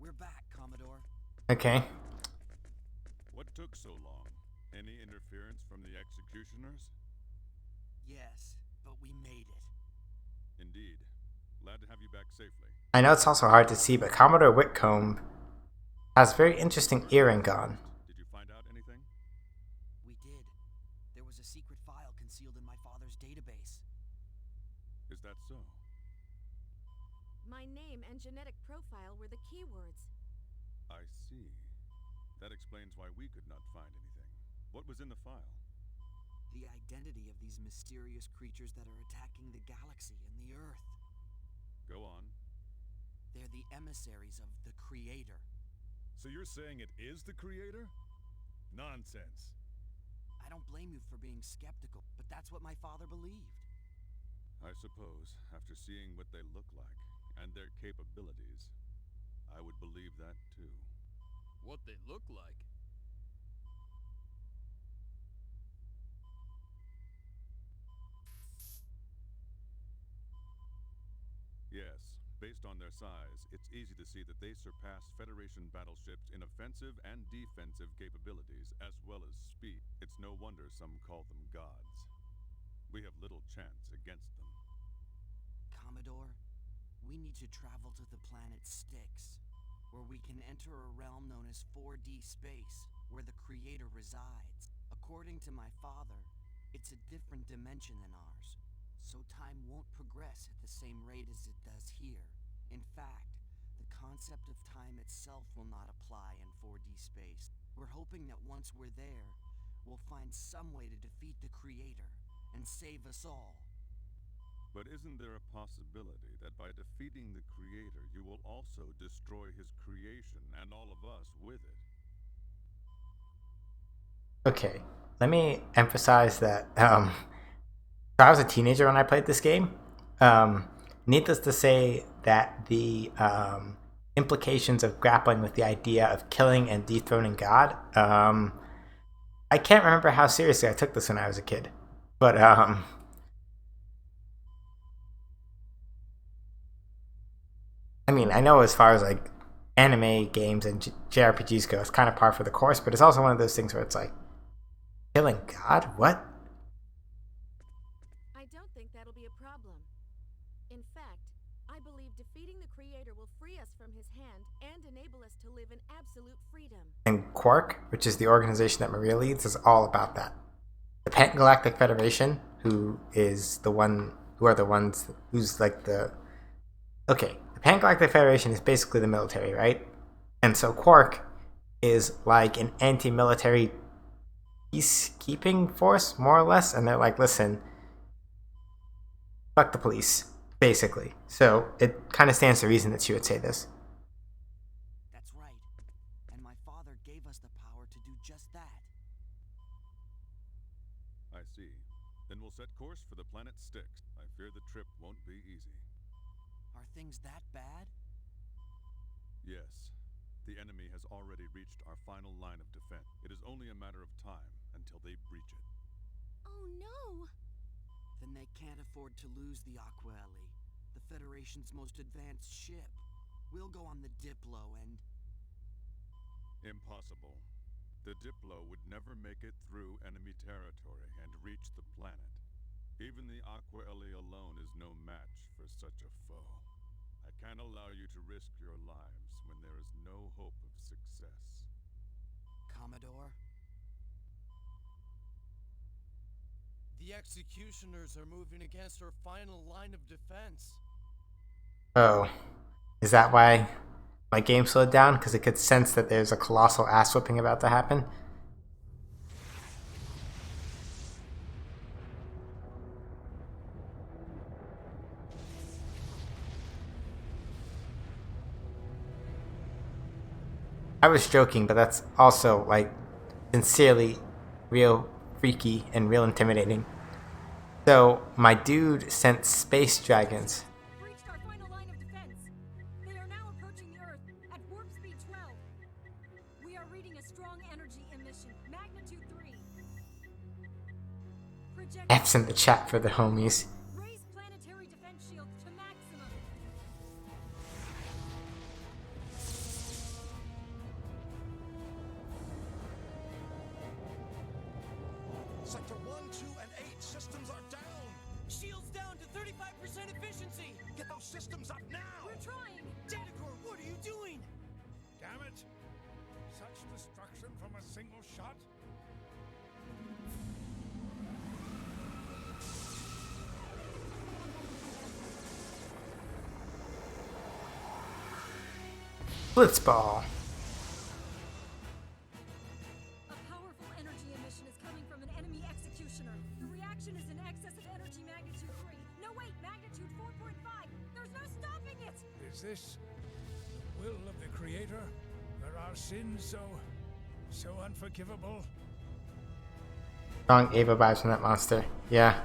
We're back, Commodore.
Okay.
What took so long? Any interference from the executioners?
Yes, but we made it.
Indeed. Glad to have you back safely.
I know it's also hard to see, but Commodore Whitcomb has a very interesting earring on.
Did you find out anything?
We did. There was a secret file concealed in my father's database.
Is that so?
My name and genetic profile were the keywords.
I see. That explains why we could not find anything. What was in the file?
The identity of these mysterious creatures that are attacking the galaxy and the Earth.
Go on.
They're the emissaries of the Creator.
So you're saying it is the Creator? Nonsense.
I don't blame you for being skeptical, but that's what my father believed.
I suppose, after seeing what they look like, and their capabilities, I would believe that too.
What they look like?
Yes, based on their size, it's easy to see that they surpass Federation battleships in offensive and defensive capabilities, as well as speed. It's no wonder some call them gods. We have little chance against them.
Commodore, we need to travel to the planet Styx, where we can enter a realm known as 4D space, where the Creator resides. According to my father, it's a different dimension than ours, so time won't progress at the same rate as it does here. In fact, the concept of time itself will not apply in 4D space. We're hoping that once we're there, we'll find some way to defeat the Creator and save us all.
But isn't there a possibility that by defeating the Creator, you will also destroy his creation and all of us with it?
Okay, let me emphasize that I was a teenager when I played this game. Needless to say that the implications of grappling with the idea of killing and dethroning God, I can't remember how seriously I took this when I was a kid. But I mean, I know as far as like anime games and JRPGs go, it's kind of par for the course, but it's also one of those things where it's like, killing God? What?
I don't think that'll be a problem. In fact, I believe defeating the Creator will free us from his hand and enable us to live in absolute freedom.
And Quark, which is the organization that Maria leads, is all about that. The Pan-Galactic Federation, who are the ones who's like the... Okay, the Pan-Galactic Federation is basically the military, right? And so Quark is like an anti-military peacekeeping force, more or less, and they're like, listen, fuck the police, basically. So it kind of stands to reason that she would say this.
That's right. And my father gave us the power to do just that.
I see. Then we'll set course for the planet Styx. I fear the trip won't be easy.
Are things that bad?
Yes. The enemy has already reached our final line of defense. It is only a matter of time until they breach it.
Oh no!
Then they can't afford to lose the Aquaeli, the Federation's most advanced ship. We'll go on the Diplo and...
Impossible. The Diplo would never make it through enemy territory and reach the planet. Even the Aquaeli alone is no match for such a foe. I can't allow you to risk your lives when there is no hope of success.
Commodore?
The executioners are moving against our final line of defense.
Oh, is that why my game slowed down? Because it could sense that there's a colossal ass whipping about to happen? I was joking, but that's also like sincerely real freaky and real intimidating. So my dude sent space dragons.
Breached our final line of defense. They are now approaching the Earth at warp speed 12. We are reading a strong energy emission, magnitude 3. Project
F's in the chat for the homies.
raise planetary defense shields to maximum.
Sector 1, 2, and 8 systems are down. Shields down to 35% efficiency. Get those systems up now.
We're trying.
Datacor, what are you doing?
Damn it! Such destruction from a single shot?
Blitzball.
A powerful energy emission is coming from an enemy executioner. The reaction is in excess of energy magnitude 3. No, wait, magnitude 4.5. There's no stopping it.
Is this the will of the Creator? Are our sins so unforgivable?
Strong Ava vibes from that monster. Yeah.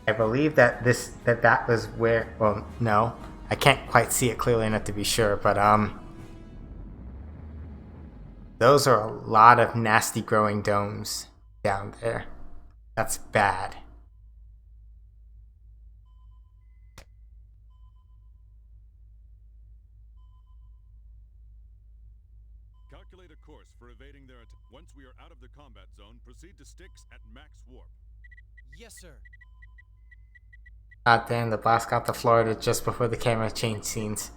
I believe that that was where, well, no. I can't quite see it clearly enough to be sure, but those are a lot of nasty growing domes down there. That's bad.
Calculate a course for evading their attack. Once we are out of the combat zone, proceed to Styx at max warp.
Yes, sir.
God damn, the blast got to Florida just before the camera changed scenes.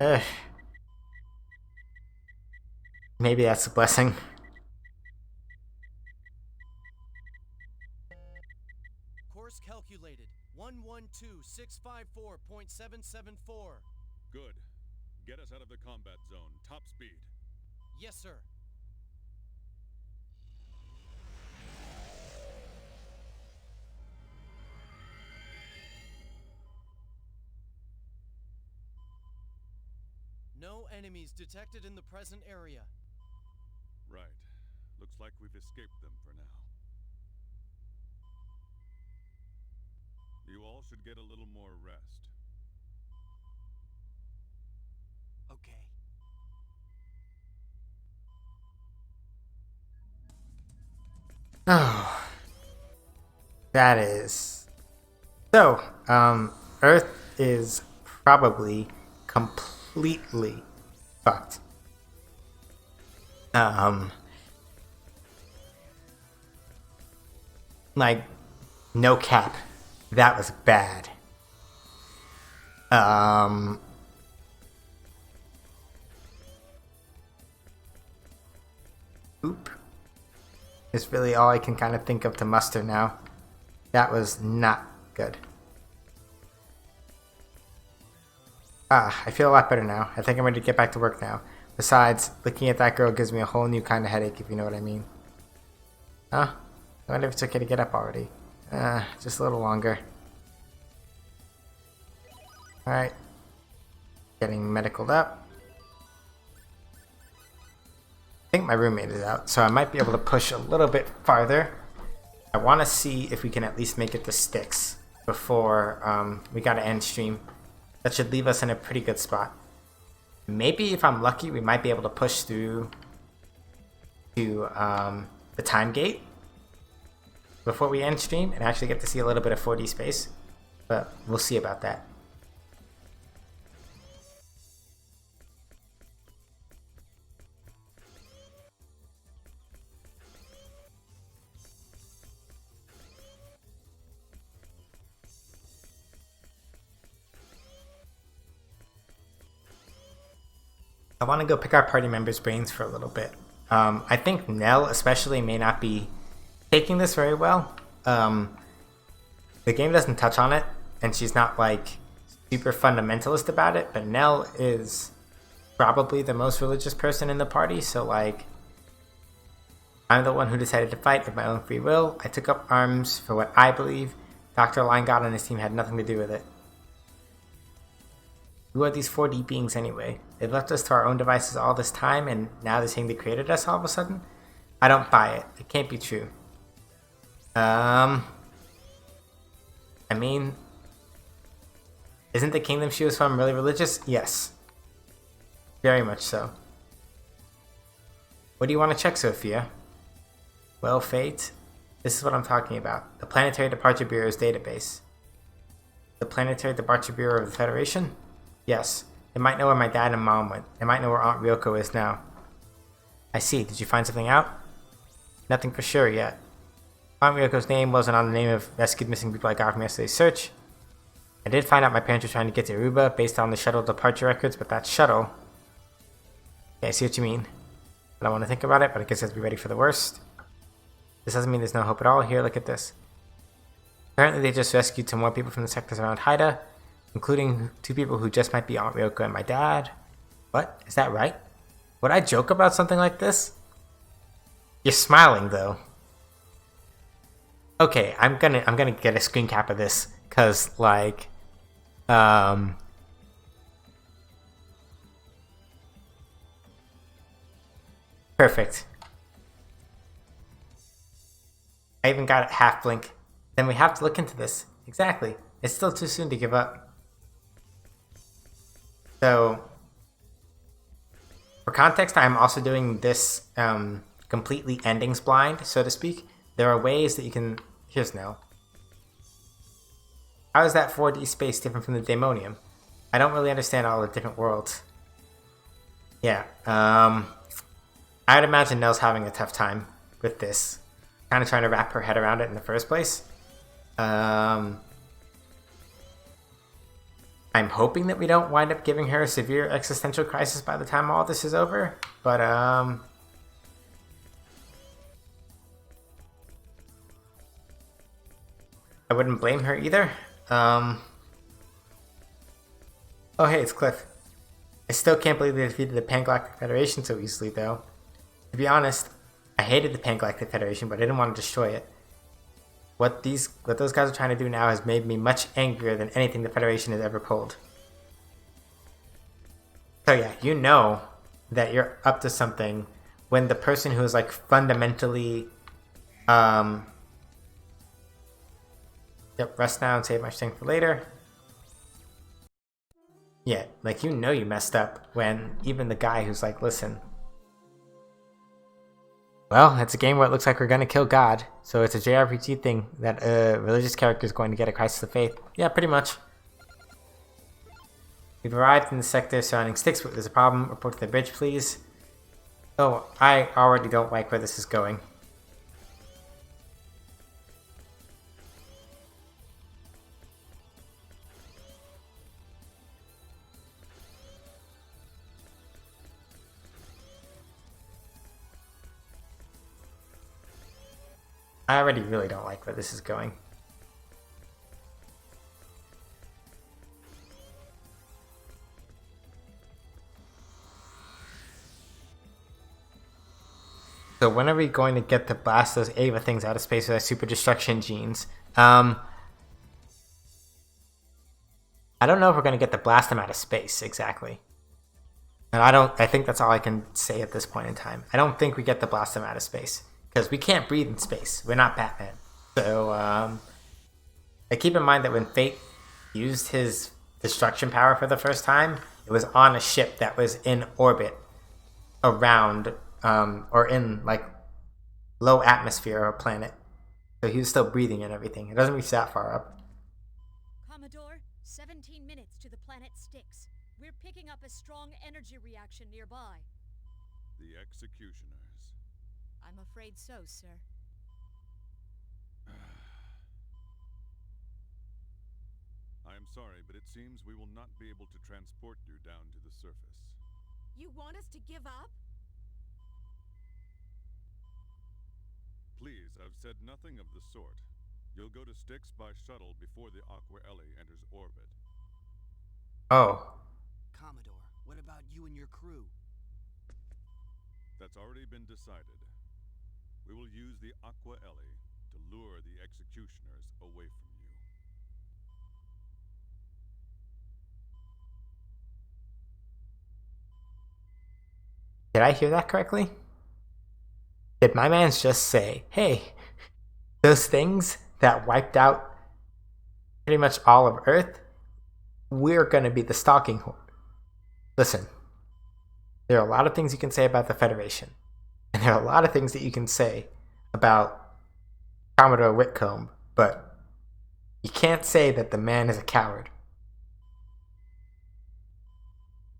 Ugh. Maybe that's a blessing.
Course calculated. 112,654.774.
Good. Get us out of the combat zone. Top speed.
Yes, sir. No enemies detected in the present area.
Right. Looks like we've escaped them for now. You all should get a little more rest.
Okay.
Oh. That is. So, Earth is probably completely fucked. Like, no cap. That was bad. Oop. It's really all I can kind of think of to muster now. That was not good. I feel a lot better now. I think I'm ready to get back to work now. Besides, looking at that girl gives me a whole new kind of headache, if you know what I mean. Huh? I wonder if it's okay to get up already. Just a little longer. Alright. Getting medicaled up. I think my roommate is out, so I might be able to push a little bit farther. I want to see if we can at least make it to Styx before we gotta end stream. That should leave us in a pretty good spot. Maybe if I'm lucky, we might be able to push through to the time gate before we end stream and actually get to see a little bit of 4D space. But we'll see about that. I want to go pick our party members' brains for a little bit. I think Nell especially may not be taking this very well. The game doesn't touch on it, and she's not like super fundamentalist about it, but Nell is probably the most religious person in the party, so like, I'm the one who decided to fight of my own free will. I took up arms for what I believe. Dr. Linegot and his team had nothing to do with it. Who are these 4D beings anyway? They've left us to our own devices all this time, and now they're saying they created us all of a sudden? I don't buy it. It can't be true. I mean, isn't the kingdom she was from really religious? Yes. Very much so. What do you want to check, Sophia? Well, Fate, this is what I'm talking about. The Planetary Departure Bureau's database. The Planetary Departure Bureau of the Federation? Yes. It might know where my dad and mom went. It might know where Aunt Ryoko is now. I see. Did you find something out? Nothing for sure yet. Aunt Ryoko's name wasn't on the name of rescued missing people I got from yesterday's search. I did find out my parents were trying to get to Aruba based on the shuttle departure records, but that shuttle... Okay, I see what you mean. I don't want to think about it, but I guess I have to be ready for the worst. This doesn't mean there's no hope at all. Here, look at this. Apparently they just rescued some more people from the sectors around Haida, including 2 people who just might be Aunt Ryoko and my dad. What? Is that right? Would I joke about something like this? You're smiling, though. Okay, I'm gonna get a screen cap of this, cause like, perfect. I even got it half blink. Then we have to look into this. Exactly. It's still too soon to give up. So, for context, I'm also doing this completely endings blind, so to speak. There are ways that you can... Here's Nell. How is that 4D space different from the Daemonium? I don't really understand all the different worlds. Yeah, I'd imagine Nell's having a tough time with this. Kind of trying to wrap her head around it in the first place. I'm hoping that we don't wind up giving her a severe existential crisis by the time all this is over, but I wouldn't blame her either. Oh hey, it's Cliff. I still can't believe they defeated the Pan-Galactic Federation so easily, though. To be honest, I hated the Pan-Galactic Federation, but I didn't want to destroy it. What those guys are trying to do now has made me much angrier than anything the Federation has ever pulled. So yeah, you know that you're up to something when the person who is like fundamentally Yep, rest now and save my strength for later. Yeah, like you know you messed up when even the guy who's like, listen. Well, it's a game where it looks like we're gonna kill God, so it's a JRPG thing that a religious character is going to get a crisis of faith. Yeah, pretty much. We've arrived in the sector surrounding Styx, but there's a problem. Report to the bridge, please. Oh, I already don't like where this is going. I already really don't like where this is going. So when are we going to get to blast those Ava things out of space with our super destruction genes? I don't know if we're going to get to blast them out of space exactly. And I think that's all I can say at this point in time. I don't think we get to blast them out of space. Because we can't breathe in space. We're not Batman. So, keep in mind that when Fate used his destruction power for the first time, it was on a ship that was in orbit around, or in, like, low atmosphere of a planet. So he was still breathing and everything. It doesn't reach that far up.
Commodore, 17 minutes to the planet Styx. We're picking up a strong energy reaction nearby.
The executioners.
I'm afraid so, sir.
I am sorry, but it seems we will not be able to transport you down to the surface.
You want us to give up?
Please, I've said nothing of the sort. You'll go to Styx by shuttle before the Aqua Ellie enters orbit.
Oh,
Commodore, what about you and your crew?
That's already been decided. We will use the Aqua Ellie to lure the executioners away from you.
did I hear that correctly? Did my mans just say, hey, those things that wiped out pretty much all of Earth, we're gonna be the stalking horde? Listen, there are a lot of things you can say about the Federation, and there are a lot of things that you can say about Commodore Whitcomb, but you can't say that the man is a coward.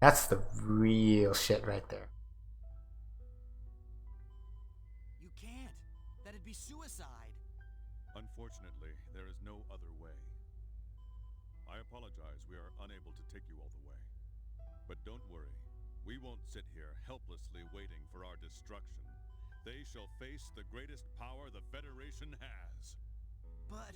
That's the real shit right there.
You can't. That'd be suicide.
Unfortunately, there is no other way. I apologize we are unable to take you all the way. But don't worry, we won't sit here helplessly waiting for our destruction. They shall face the greatest power the Federation has.
But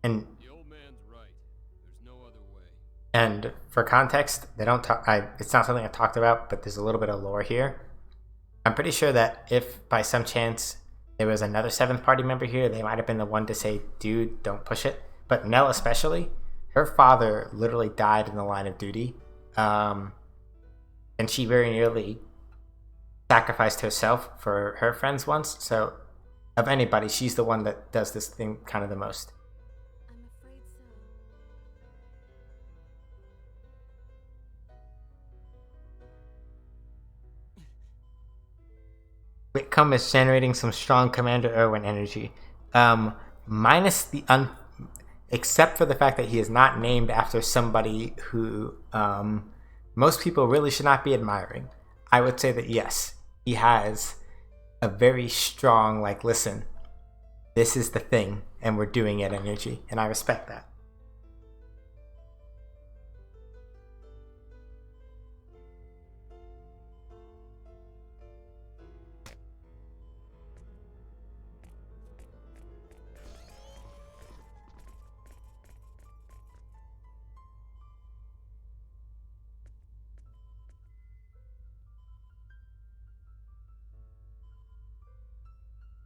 And
The old man's right. There's no other way.
and for context, they don't talk. It's not something I talked about, but there's a little bit of lore here. I'm pretty sure that if by some chance there was another seventh party member here, they might have been the one to say, "Dude, don't push it." But Nell, especially, her father literally died in the line of duty, and she very nearly sacrificed herself for her friends once. So, of anybody, she's the one that does this thing kind of the most.
I'm afraid so.
Whitcomb is generating some strong Commander Irwin energy. Minus the except for the fact that he is not named after somebody who most people really should not be admiring. I would say that yes, he has a very strong, like, listen, this is the thing, and we're doing it energy, and I respect that.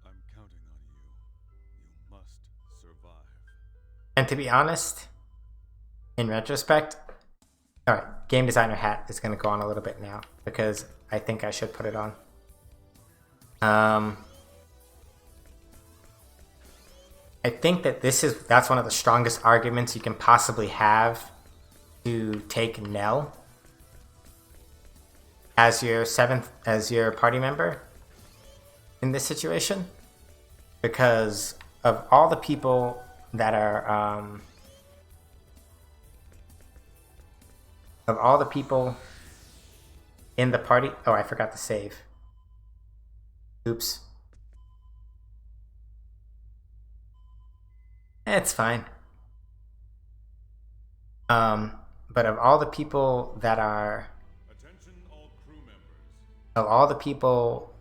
I'm counting on you. You must survive.
And to be honest, in retrospect, all right, game designer hat is going to go on a little bit now because I think I should put it on. I think that that's one of the strongest arguments you can possibly have to take Nell as your party member in this situation, because of all the people that are of all the people in the party. Oh, I forgot to save. Oops. It's fine. But of all the people that are
Attention all crew members.
of all the people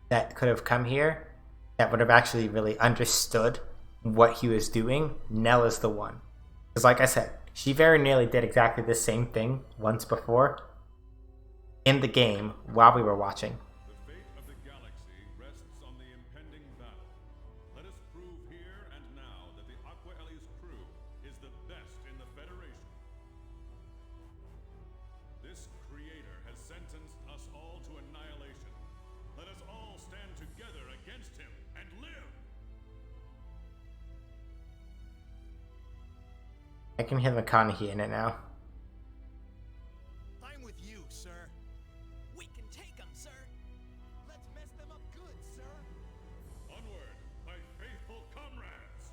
that could have come here that would have actually really understood what he was doing, Nell is the one. Because like I said, she very nearly did exactly the same thing once before in the game while we were watching.
The fate of the galaxy rests on the impending battle. Let us prove here and now that the Aqua Ellie's crew is the best in the Federation. This creator has sentenced us all to annihilation. Let us all stand together against him and live!
I can hear McConaughey in it now.
I'm with you, sir. We can take them, sir. Let's mess them up good, sir.
Onward, my faithful comrades!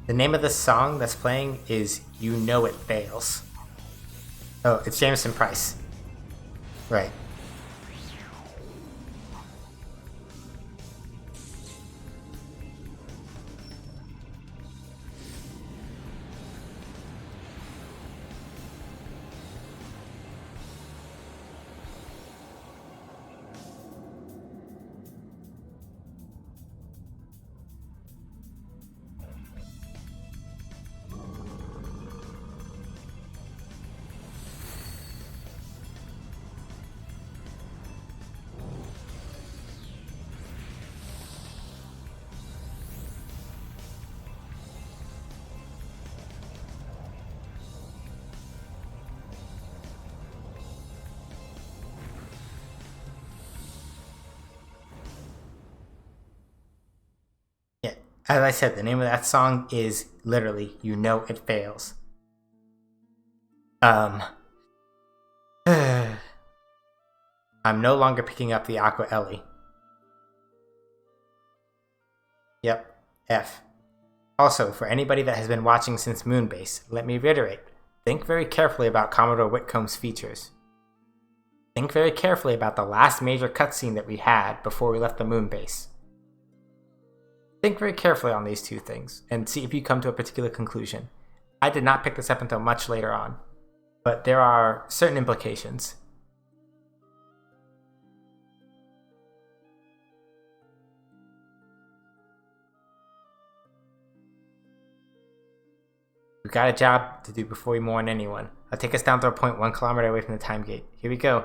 The name of the song that's playing is You Know It Fails. Oh, it's Jameson Price. Right. As I said, the name of that song is literally "You Know It Fails." I'm no longer picking up the Aqua Ellie. Yep, F. Also, for anybody that has been watching since Moonbase, let me reiterate, think very carefully about Commodore Whitcomb's features. Think very carefully about the last major cutscene that we had before we left the Moonbase. Think very carefully on these two things, and see if you come to a particular conclusion. I did not pick this up until much later on, but there are certain implications. We've got a job to do before we mourn anyone. I'll take us down to a point 1 kilometer away from the time gate. Here we go.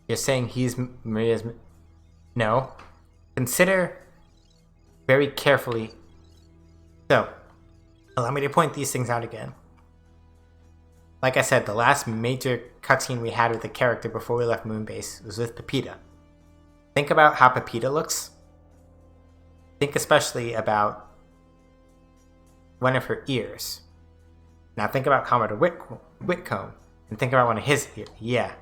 You're saying he's Maria's... No. Consider very carefully. So, allow me to point these things out again. Like I said, the last major cutscene we had with the character before we left Moonbase was with Pepita. Think about how Pepita looks. Think especially about one of her ears. Now think about Commodore Whitcomb, and think about one of his ears. Yeah.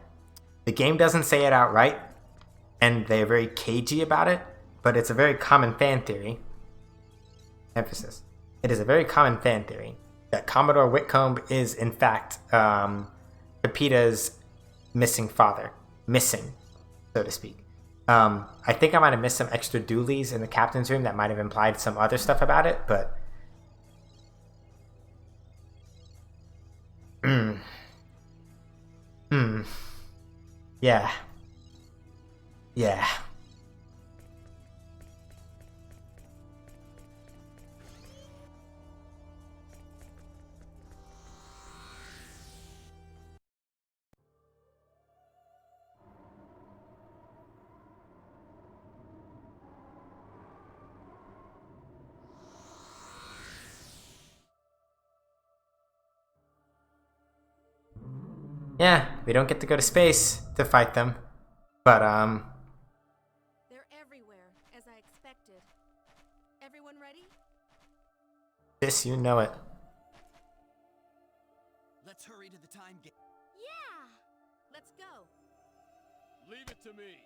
The game doesn't say it outright, and they're very cagey about it, but it's a very common fan theory. Emphasis. It is a very common fan theory that Commodore Whitcomb is, in fact, Pepita's missing father. Missing, so to speak. I think I might have missed some extra doolies in the captain's room that might have implied some other stuff about it, but... Yeah. Yeah. Yeah, we don't get to go to space to fight them. But,
They're everywhere, as I expected. Everyone ready?
Sis, you know it.
Let's hurry to the time gate.
Yeah!
Let's go.
Leave it to me.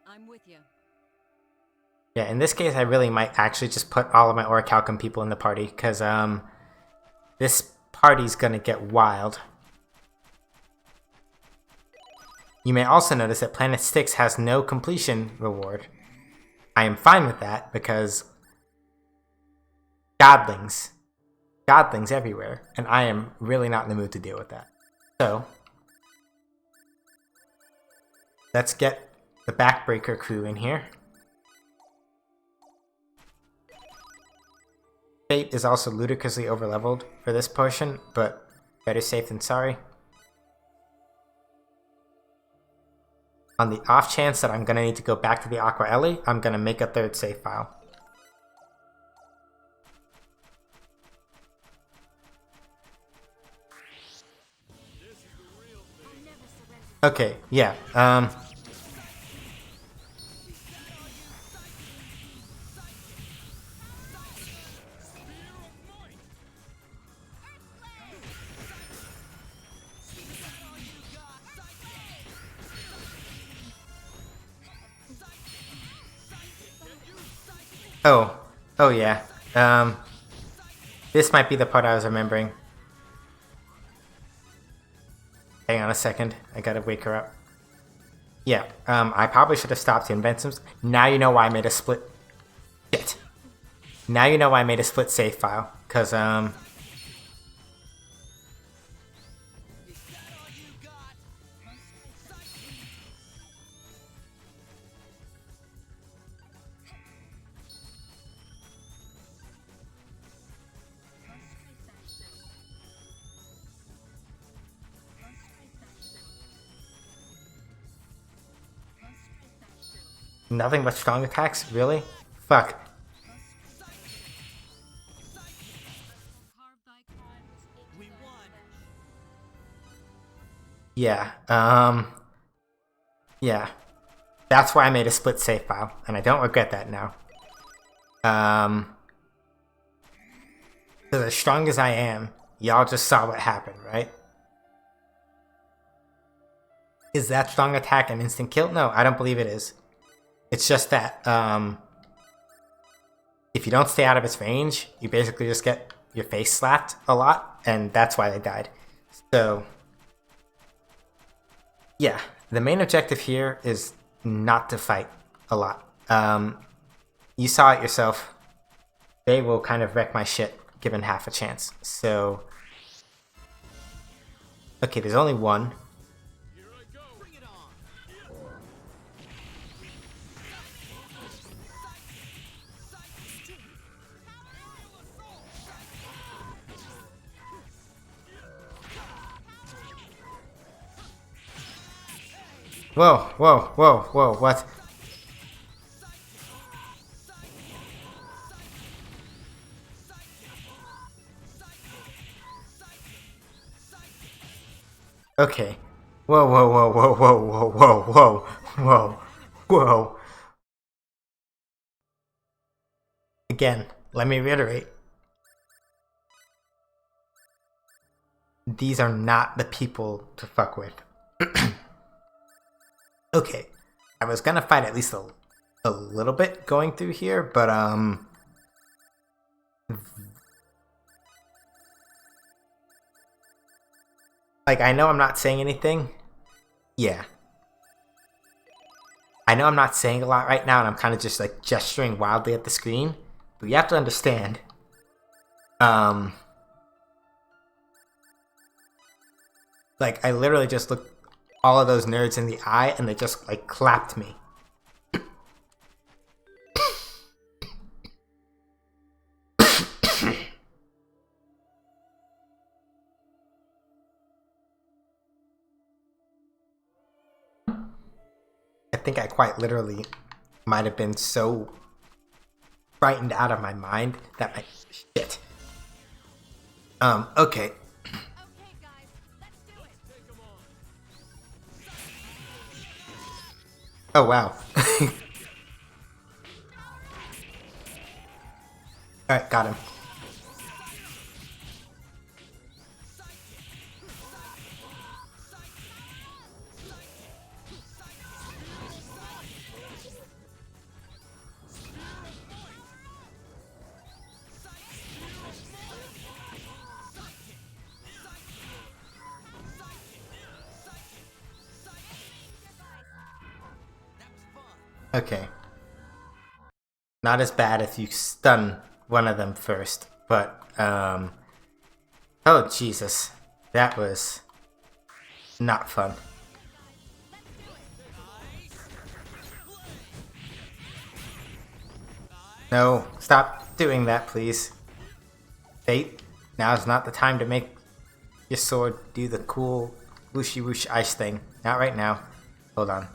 I'm with you.
Yeah, in this case, I really might actually just put all of my Orichalcum people in the party, because, this party's gonna get wild. You may also notice that Planet Styx has no completion reward. I am fine with that, because godlings everywhere, and I am really not in the mood to deal with that. So, let's get the Backbreaker crew in here. Fate is also ludicrously overleveled for this portion, but better safe than sorry. On the off chance that I'm going to need to go back to the Aqua Ellie, I'm going to make a third save file. Okay, yeah, Oh yeah. This might be the part I was remembering. Hang on a second. I gotta wake her up. Yeah, I probably should have stopped to invent some... Now you know why I made a split... Shit. Now you know why I made a split save file. Because, nothing but strong attacks? Really? Fuck.
We won.
Yeah, yeah. That's why I made a split save file, and I don't regret that now. So as strong as I am, y'all just saw what happened, right? Is that strong attack an instant kill? No, I don't believe it is. It's just that, if you don't stay out of its range, you basically just get your face slapped a lot, and that's why they died. So, yeah, the main objective here is not to fight a lot. You saw it yourself. They will kind of wreck my shit given half a chance. So, okay, there's only one.
Here I go.
Bring it on!
Whoa, whoa, whoa, whoa, what? Okay. Whoa, whoa, whoa, whoa, whoa, whoa, whoa, whoa, whoa, whoa. Again, let me reiterate. These are not the people to fuck with. Okay. I was gonna fight at least a little bit going through here, but like, I know I'm not saying anything. Yeah. I know I'm not saying a lot right now, and I'm kind of just, like, gesturing wildly at the screen. But you have to understand. Like, I literally just looked all of those nerds in the eye, and they just, like, clapped me. I think I quite literally might have been so frightened out of my mind that my shit. Okay.
Okay, guys, let's do it.
Take him on.
Oh wow. Alright, got him.
That was fun!
Okay. Not as bad if you stun one of them first, but, oh, Jesus. That was not fun. No, stop doing that, please. Fate, now is not the time to make your sword do the cool whooshy whoosh ice thing. Not right now. Hold on.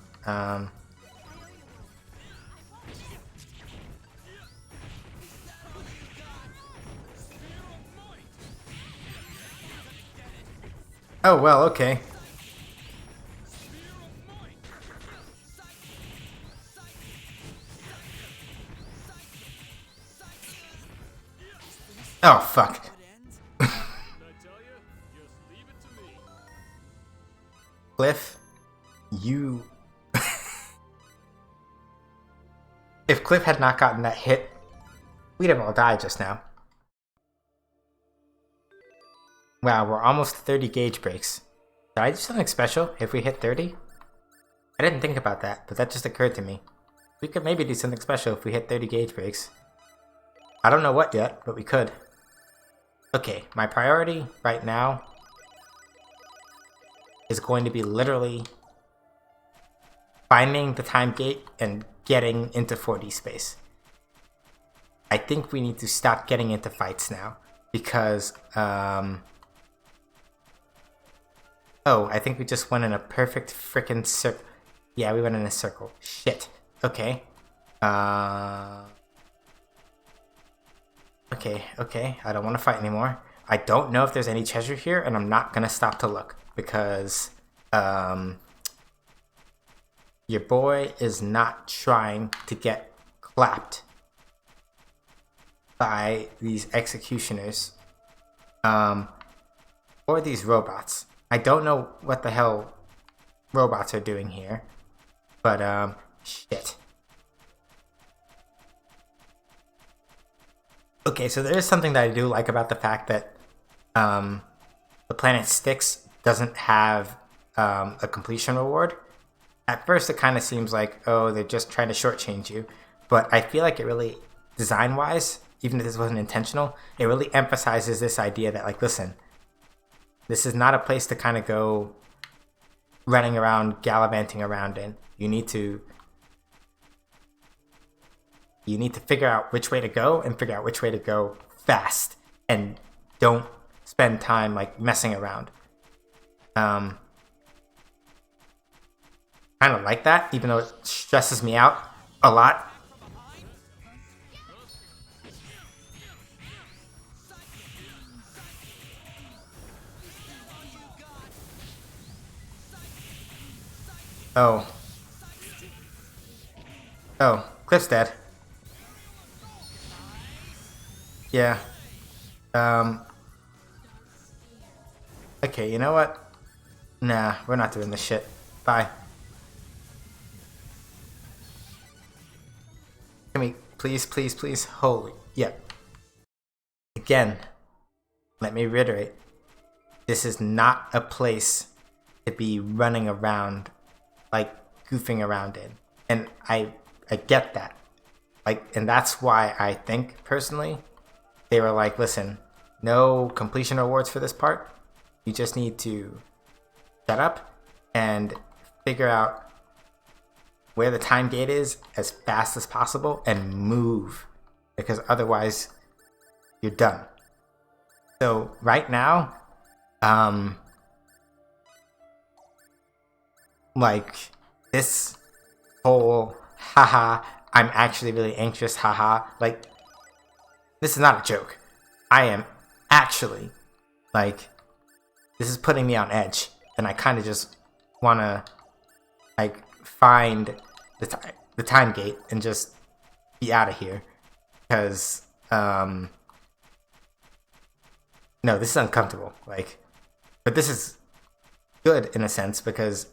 Oh, well, okay. Oh, fuck.
Good ends?
Didn't I tell you? Just leave it to me.
Cliff, you... If Cliff had not gotten that hit, we'd have all died just now. Wow, we're almost 30 gauge breaks. Did I do something special if we hit 30? I didn't think about that, but that just occurred to me. We could maybe do something special if we hit 30 gauge breaks. I don't know what yet, but we could. Okay, my priority right now is going to be literally finding the time gate and getting into 4D space. I think we need to stop getting into fights now because, oh, I think we just went in a perfect frickin' circle. Yeah, we went in a circle. Shit. Okay. Okay. I don't want to fight anymore. I don't know if there's any treasure here, and I'm not gonna stop to look because, your boy is not trying to get clapped by these executioners, or these robots. I don't know what the hell robots are doing here, but shit. Okay, so there is something that I do like about the fact that the planet Styx doesn't have a completion reward. At first, it kind of seems like, oh, they're just trying to shortchange you. But I feel like it really, design-wise, even if this wasn't intentional, it really emphasizes this idea that, like, listen, this is not a place to kind of go running around, gallivanting around in. You need to figure out which way to go and figure out which way to go fast. And don't spend time, like, messing around. Kind of like that, even though it stresses me out a lot. Oh. Oh, Cliff's dead. Yeah. Okay, you know what? Nah, we're not doing this shit. Bye. Can we please, please, please? Holy. Yep. Again, let me reiterate. This is not a place to be running around, like, goofing around in. And I get that. Like, and that's why I think, personally, they were like, listen, no completion rewards for this part. You just need to shut up and figure out where the time gate is as fast as possible and move, because otherwise you're done. So right now, like, this whole haha, I'm actually really anxious, haha, like, this is not a joke. I am actually, like, this is putting me on edge, and I kind of just want to, like, find the time gate and just be out of here, because no, this is uncomfortable, like, but this is good in a sense, because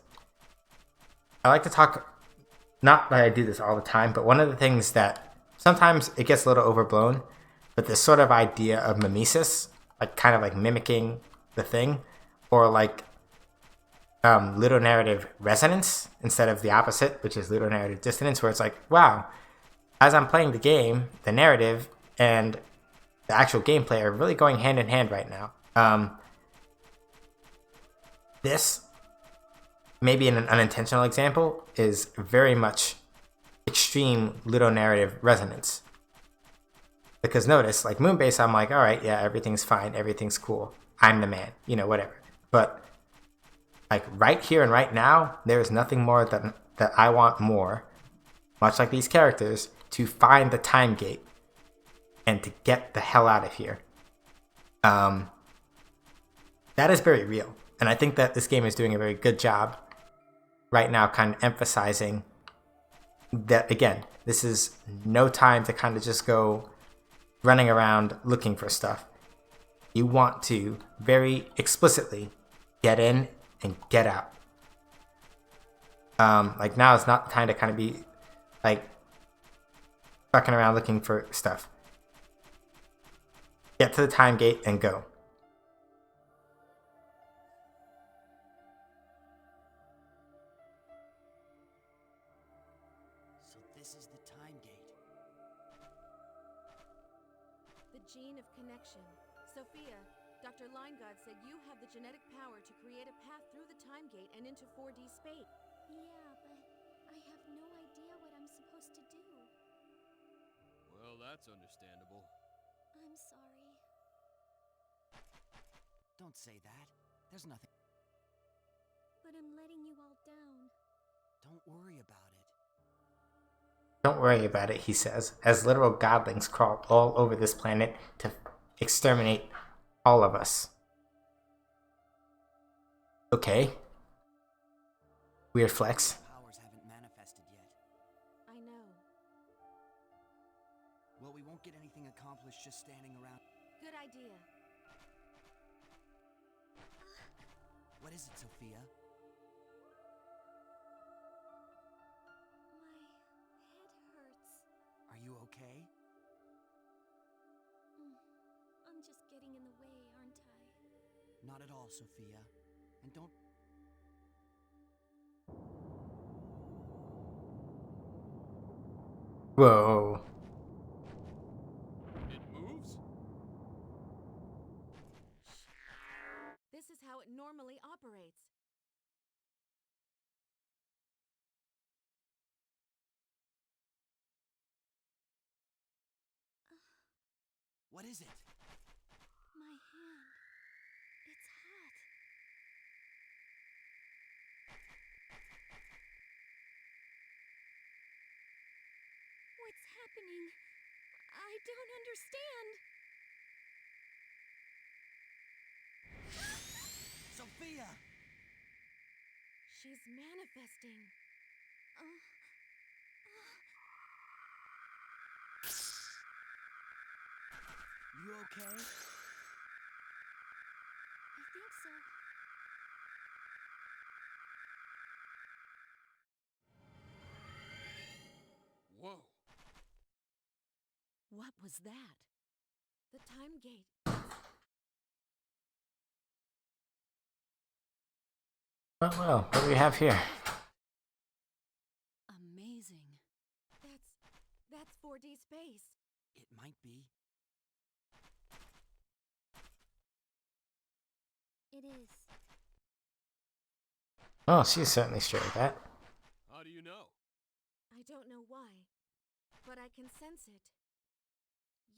I like to talk, not that I do this all the time, but one of the things that sometimes it gets a little overblown, but this sort of idea of mimesis, like kind of like mimicking the thing, or like ludonarrative resonance instead of the opposite, which is ludonarrative dissonance, where it's like, wow, as I'm playing the game, the narrative and the actual gameplay are really going hand in hand right now. This, maybe in an unintentional example, is very much extreme ludonarrative resonance. Because notice, like Moonbase, I'm like, all right, yeah, everything's fine, everything's cool. I'm the man, you know, whatever. But like right here and right now, there is nothing more than that I want more, much like these characters, to find the time gate and to get the hell out of here. That is very real. And I think that this game is doing a very good job right now, kind of emphasizing that, again, this is no time to kind of just go running around looking for stuff. You want to very explicitly get in and get out. Like now is not the time to kind of be like fucking around looking for stuff. Get to the time gate and go.
So this is the time gate.
The gene of connection. Sophia, Dr. Linegood said you have the genetic power to create a path through the time gate and into 4D space.
Yeah, but I have no idea what I'm supposed to do.
Well, that's understandable.
I'm sorry.
Don't say that. There's nothing.
But I'm letting you all down.
Don't worry about it.
Don't worry about it, he says, as literal godlings crawl all over this planet to exterminate all of us. Okay. Weird flex.
Powers haven't manifested just standing around.
Good idea.
What is it, Sophia?
My head hurts.
Are you okay?
I'm just getting in the way, aren't I?
Not at all, Sophia. And don't...
Whoa.
It moves?
This is how it normally operates.
What is it?
My hand. It's hot. What's happening? I don't understand.
Sophia!
She's manifesting.
You okay?
I think so.
Whoa.
What was that? The time gate.
Oh well, what do we have here?
Amazing. That's 4D space.
It might be.
It is.
Oh, she's certainly sure of that.
How do you know?
I don't know why, but I can sense it.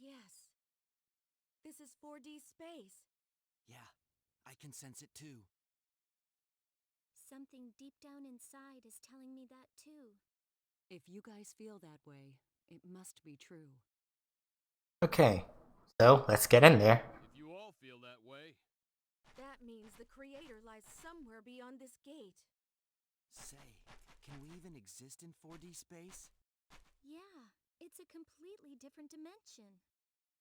Yes. This is 4D space.
Yeah, I can sense it too.
Something deep down inside is telling me that too.
If you guys feel that way, it must be true.
Okay, so let's get in there.
If you all feel that way,
That means the creator lies somewhere beyond this gate.
Say, can we even exist in 4D space?
Yeah, it's a completely different dimension.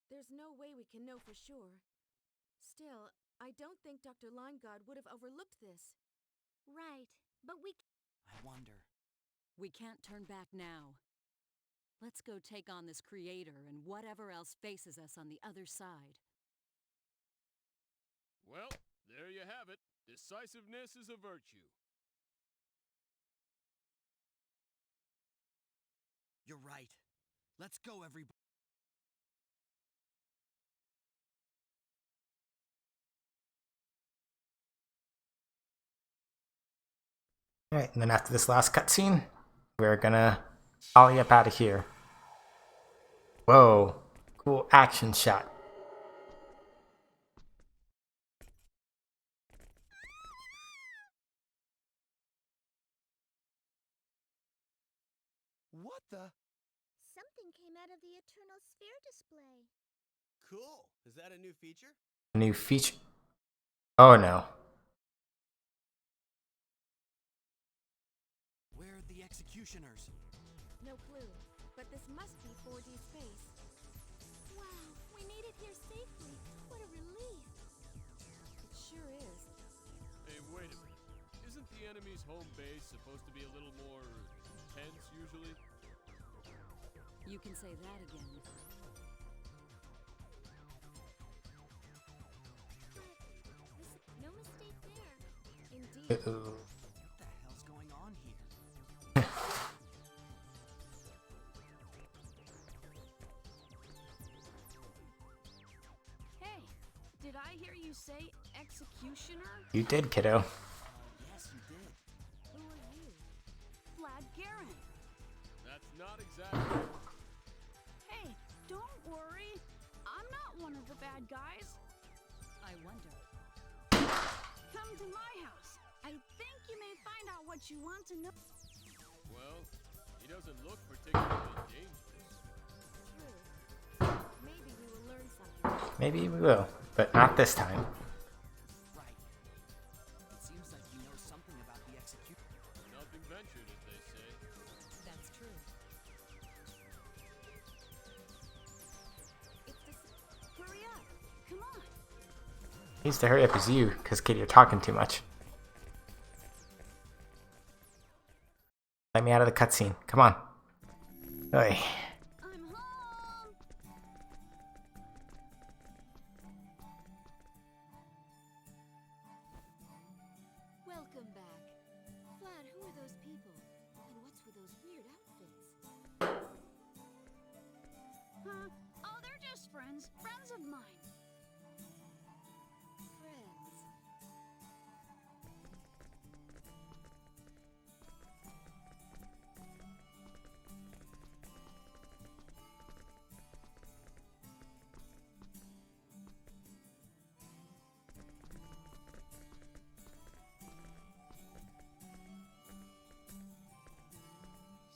There's no way we can know for sure. Still, I don't think Dr. Limegod would have overlooked this.
Right, but we
I wonder.
We can't turn back now. Let's go take on this creator and whatever else faces us on the other side.
well, there you have it. Decisiveness is a virtue.
You're right. Let's go, everybody.
Alright, and then after this last cutscene, we're gonna ollie up out of here. Whoa, cool action shot.
What the?
something came out of the Eternal Sphere display.
Cool. Is that a new feature?
New feature. Oh no.
Where are the executioners?
No clue, but this must be 4D space.
Wow, we made it here safely. What a relief.
It sure is.
Hey, wait a minute. Isn't the enemy's home base supposed to be a little more intense usually?
You can say that again.
No mistake there.
Indeed.
Uh-oh.
What the hell's going on here?
Hey, did I hear you say executioner?
You did, kiddo.
Yes, you did.
Who are you? Vlad Garin.
That's not exactly.
Hey, don't worry. I'm not one of the bad guys.
I wonder.
Come to my house. I think you may find out what you want to know.
Well, he doesn't look particularly dangerous.
True. Maybe we will learn something.
Maybe we will, but not this time.
Right. It seems like you know something about the execution.
Nothing ventured, as they say.
That's true.
It's
Needs to hurry up is you, because kid, you're talking too much. Let me out of the cutscene. Come on. Oi.
I'm home.
Welcome back. Vlad, who are those people? And what's with those weird outfits?
Huh? Oh, they're just friends. Friends of mine.
Friends.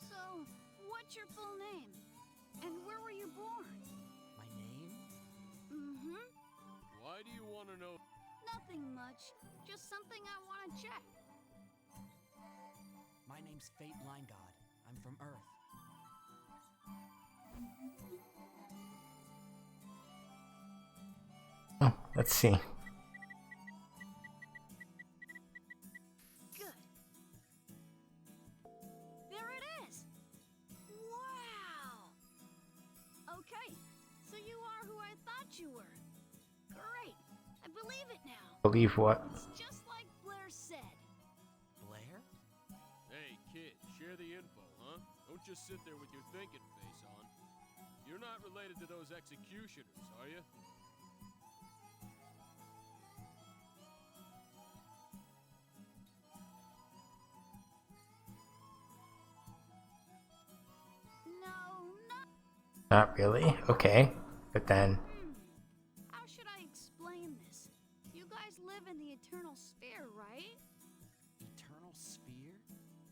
So, what's your full name? And where were you born?
My name?
Mm-hmm.
Why do you want to know?
Nothing much. Just something I want to check.
My name's Fate Line God. I'm from Earth.
Oh, let's see.
Good. There it is. Wow. Okay, so you are who I thought you were. Great. I believe it now.
Believe what?
It's just like Blair said.
Blair?
Hey, kid, share the info, huh? Don't just sit there with your thinking face on. You're not related to those executioners, are you?
No, not.
Not really. Okay. But then,
How should I explain this? You guys live in the eternal sphere, right?
Eternal Sphere?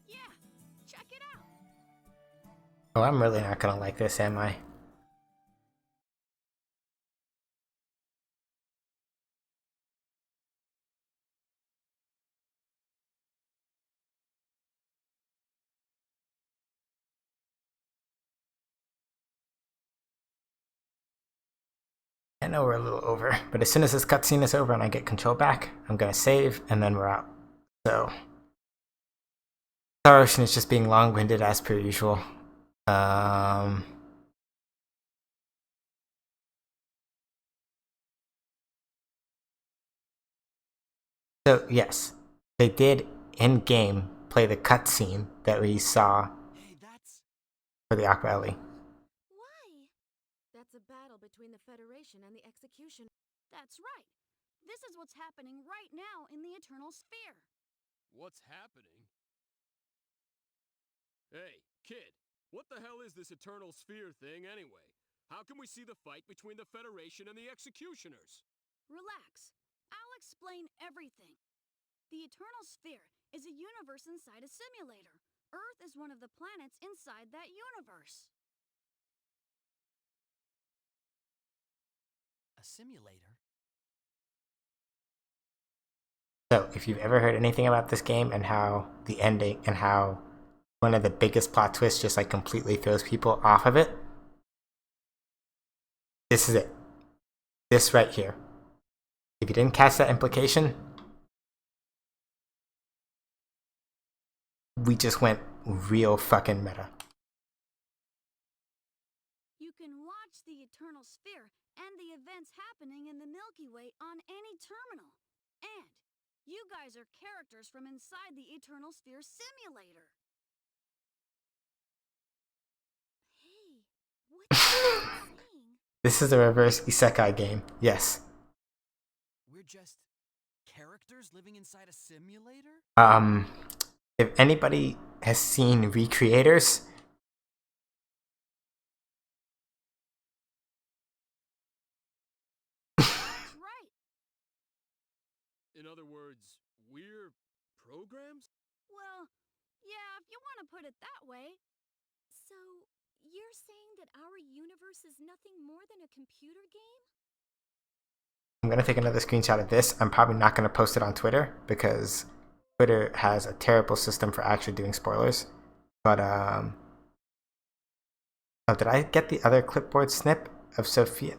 Yeah, check it out.
oh, I'm really not gonna like this, am I? I know we're a little over, but as soon as this cutscene is over and I get control back, I'm gonna save, and then we're out. So, Star Ocean is just being long-winded as per usual. So yes, they did in-game play the cutscene that we saw
Hey, that's...
for the Aqua Ellie.
Why?
That's a battle between the Federation and the Execution.
That's right. This is what's happening right now in the eternal sphere.
What's happening? Hey, kid, what the hell is this eternal sphere thing anyway? How can we see the fight between the Federation and the Executioners?
Relax. I'll explain everything. The eternal sphere is a universe inside a simulator. Earth is one of the planets inside that universe.
a simulator?
So if you've ever heard anything about this game and how the ending and how one of the biggest plot twists just like completely throws people off of it, this is it. This right here. If you didn't catch that implication, we just went real fucking meta.
You can watch the eternal sphere and the events happening in the Milky Way on any terminal. And you guys are characters from inside the eternal sphere simulator.
Hey, what are you saying?
This is a reverse isekai game. Yes.
We're just characters living inside a simulator?
If anybody has seen Recreators,
That's right.
In other words, we're programs?
Well, yeah, if you want to put it that way.
So, you're saying that our universe is nothing more than a computer game?
I'm gonna take another screenshot of this. I'm probably not gonna post it on Twitter because Twitter has a terrible system for actually doing spoilers. But oh, did I get the other clipboard snip of Sophia?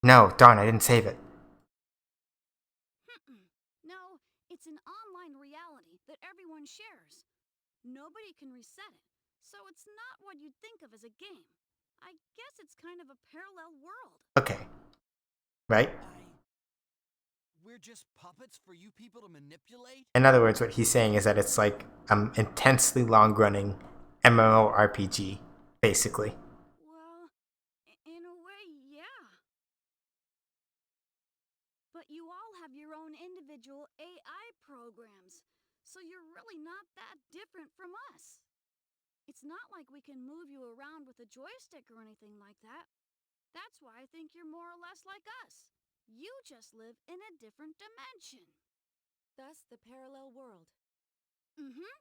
No, darn, I didn't save it.
It's an online reality that everyone shares. Nobody can reset it, so it's not what you'd think of as a game. I guess it's kind of a parallel world.
Okay. Right?
We're just puppets for you people to manipulate?
In other words, what he's saying is that it's like intensely long-running MMORPG, basically.
Well, in a way, yeah. But you all have your own individual AI programs, so you're really not that different from us. It's not like we can move you around with a joystick or anything like that. That's why I think you're more or less like us. You just live in a different dimension.
Thus, the parallel world.
Mm-hmm.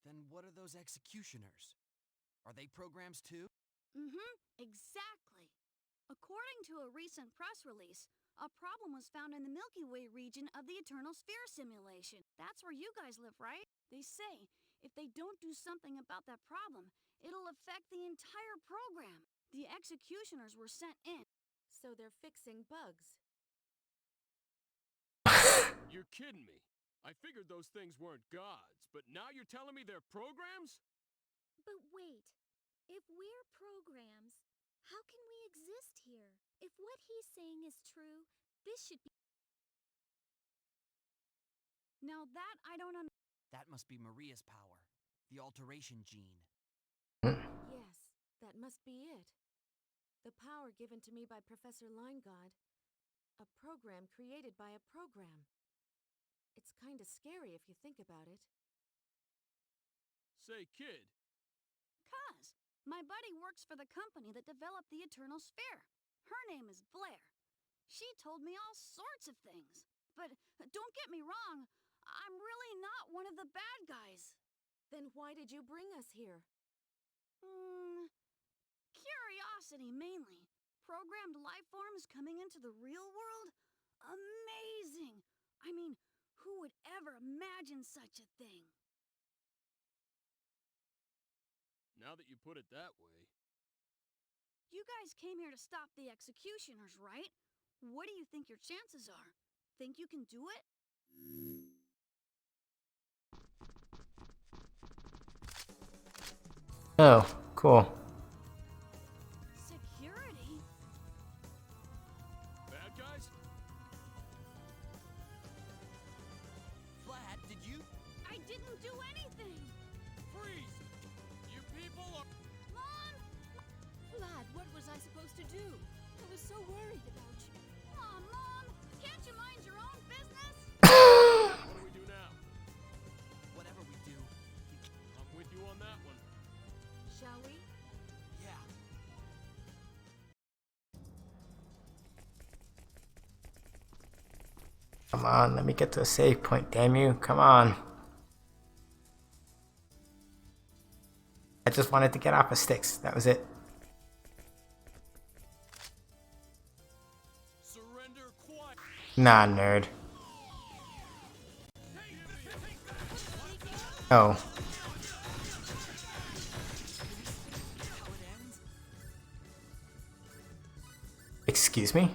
Then what are those executioners? Are they programs too?
Mm-hmm. Exactly. According to a recent press release, a problem was found in the Milky Way region of the Eternal Sphere simulation. That's where you guys live, right? They say if they don't do something about that problem, it'll affect the entire program. The executioners were sent in.
So they're fixing bugs.
You're kidding me. I figured those things weren't gods, but now you're telling me they're programs?
But wait, if we're programs, how can we exist here? If what he's saying is true, this should be... Now that I don't understand.
That must be Maria's power. The alteration gene.
Yes, that must be it. The power given to me by Professor Linegaud. A program created by a program. It's kinda scary if you think about it.
Say, kid.
Cuz, my buddy works for the company that developed the Eternal Sphere. Her name is Blair. She told me all sorts of things. But don't get me wrong, I'm really not one of the bad guys.
Then why did you bring us here?
Curiosity mainly. Programmed life forms coming into the real world? Amazing! I mean, who would ever imagine such a thing?
Now that you put it that way.
You guys came here to stop the executioners, right? What do you think your chances are? Think you can do it?
Oh, cool.
Security?
Bad guys?
Vlad, did you?
I didn't do anything!
Freeze! You people are...
Mom!
Vlad, what was I supposed to do? I was so worried about you.
Aw, Mom! Can't you mind your own business?
What do we do now?
Whatever we do,
I'm with you on that one.
Shall we?
yeah.
Come on, let me get to a save point, damn you. Come on. I just wanted to get off of sticks. That was it.
Surrender quiet.
Nah, nerd. Oh. Excuse me?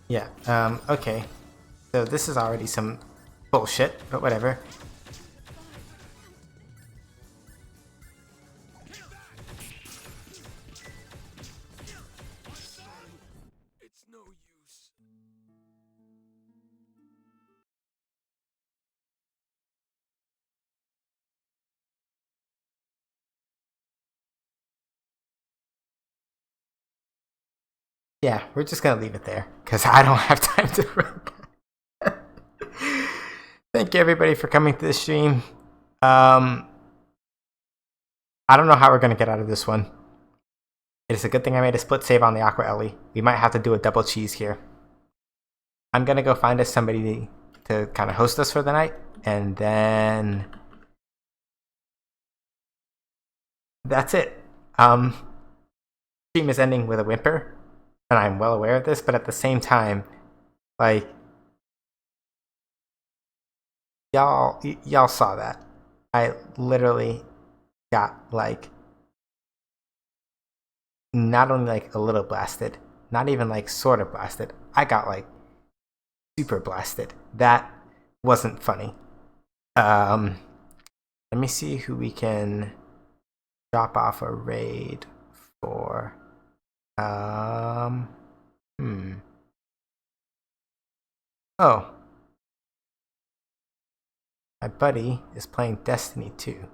Yeah, okay. So this is already some bullshit, but whatever.
It's no use.
Yeah, we're just gonna leave it there, because I don't have time to run. Thank you everybody for coming to the stream. I don't know how we're gonna get out of this one. It's a good thing I made a split save on the Aqua Ellie. We might have to do a double cheese here. I'm gonna go find us somebody to kind of host us for the night, and then that's it. Stream is ending with a whimper, and I'm well aware of this, but at the same time, like, y'all saw that. I literally got like not only like a little blasted, not even like sort of blasted. I got like super blasted. That wasn't funny. Um, Let me see who we can drop off a raid for. Um, hmm. Oh, my buddy is playing Destiny 2.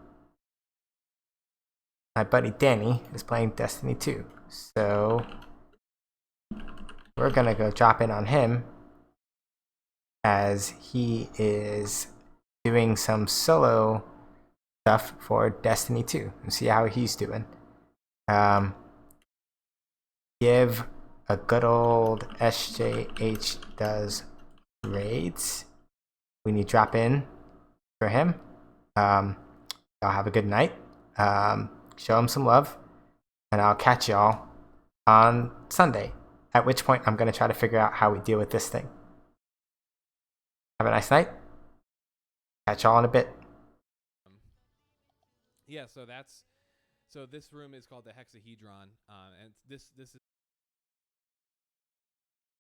My buddy Danny is playing Destiny 2. So we're gonna go drop in on him as he is doing some solo stuff for Destiny 2 and see how he's doing. Give a good old SJH does raids when you drop in for him. Y'all have a good night. Show him some love, and I'll catch y'all on Sunday. At which point, I'm going to try to figure out how we deal with this thing. Have a nice night. Catch y'all in a bit.
Yeah, so this room is called the hexahedron, and this is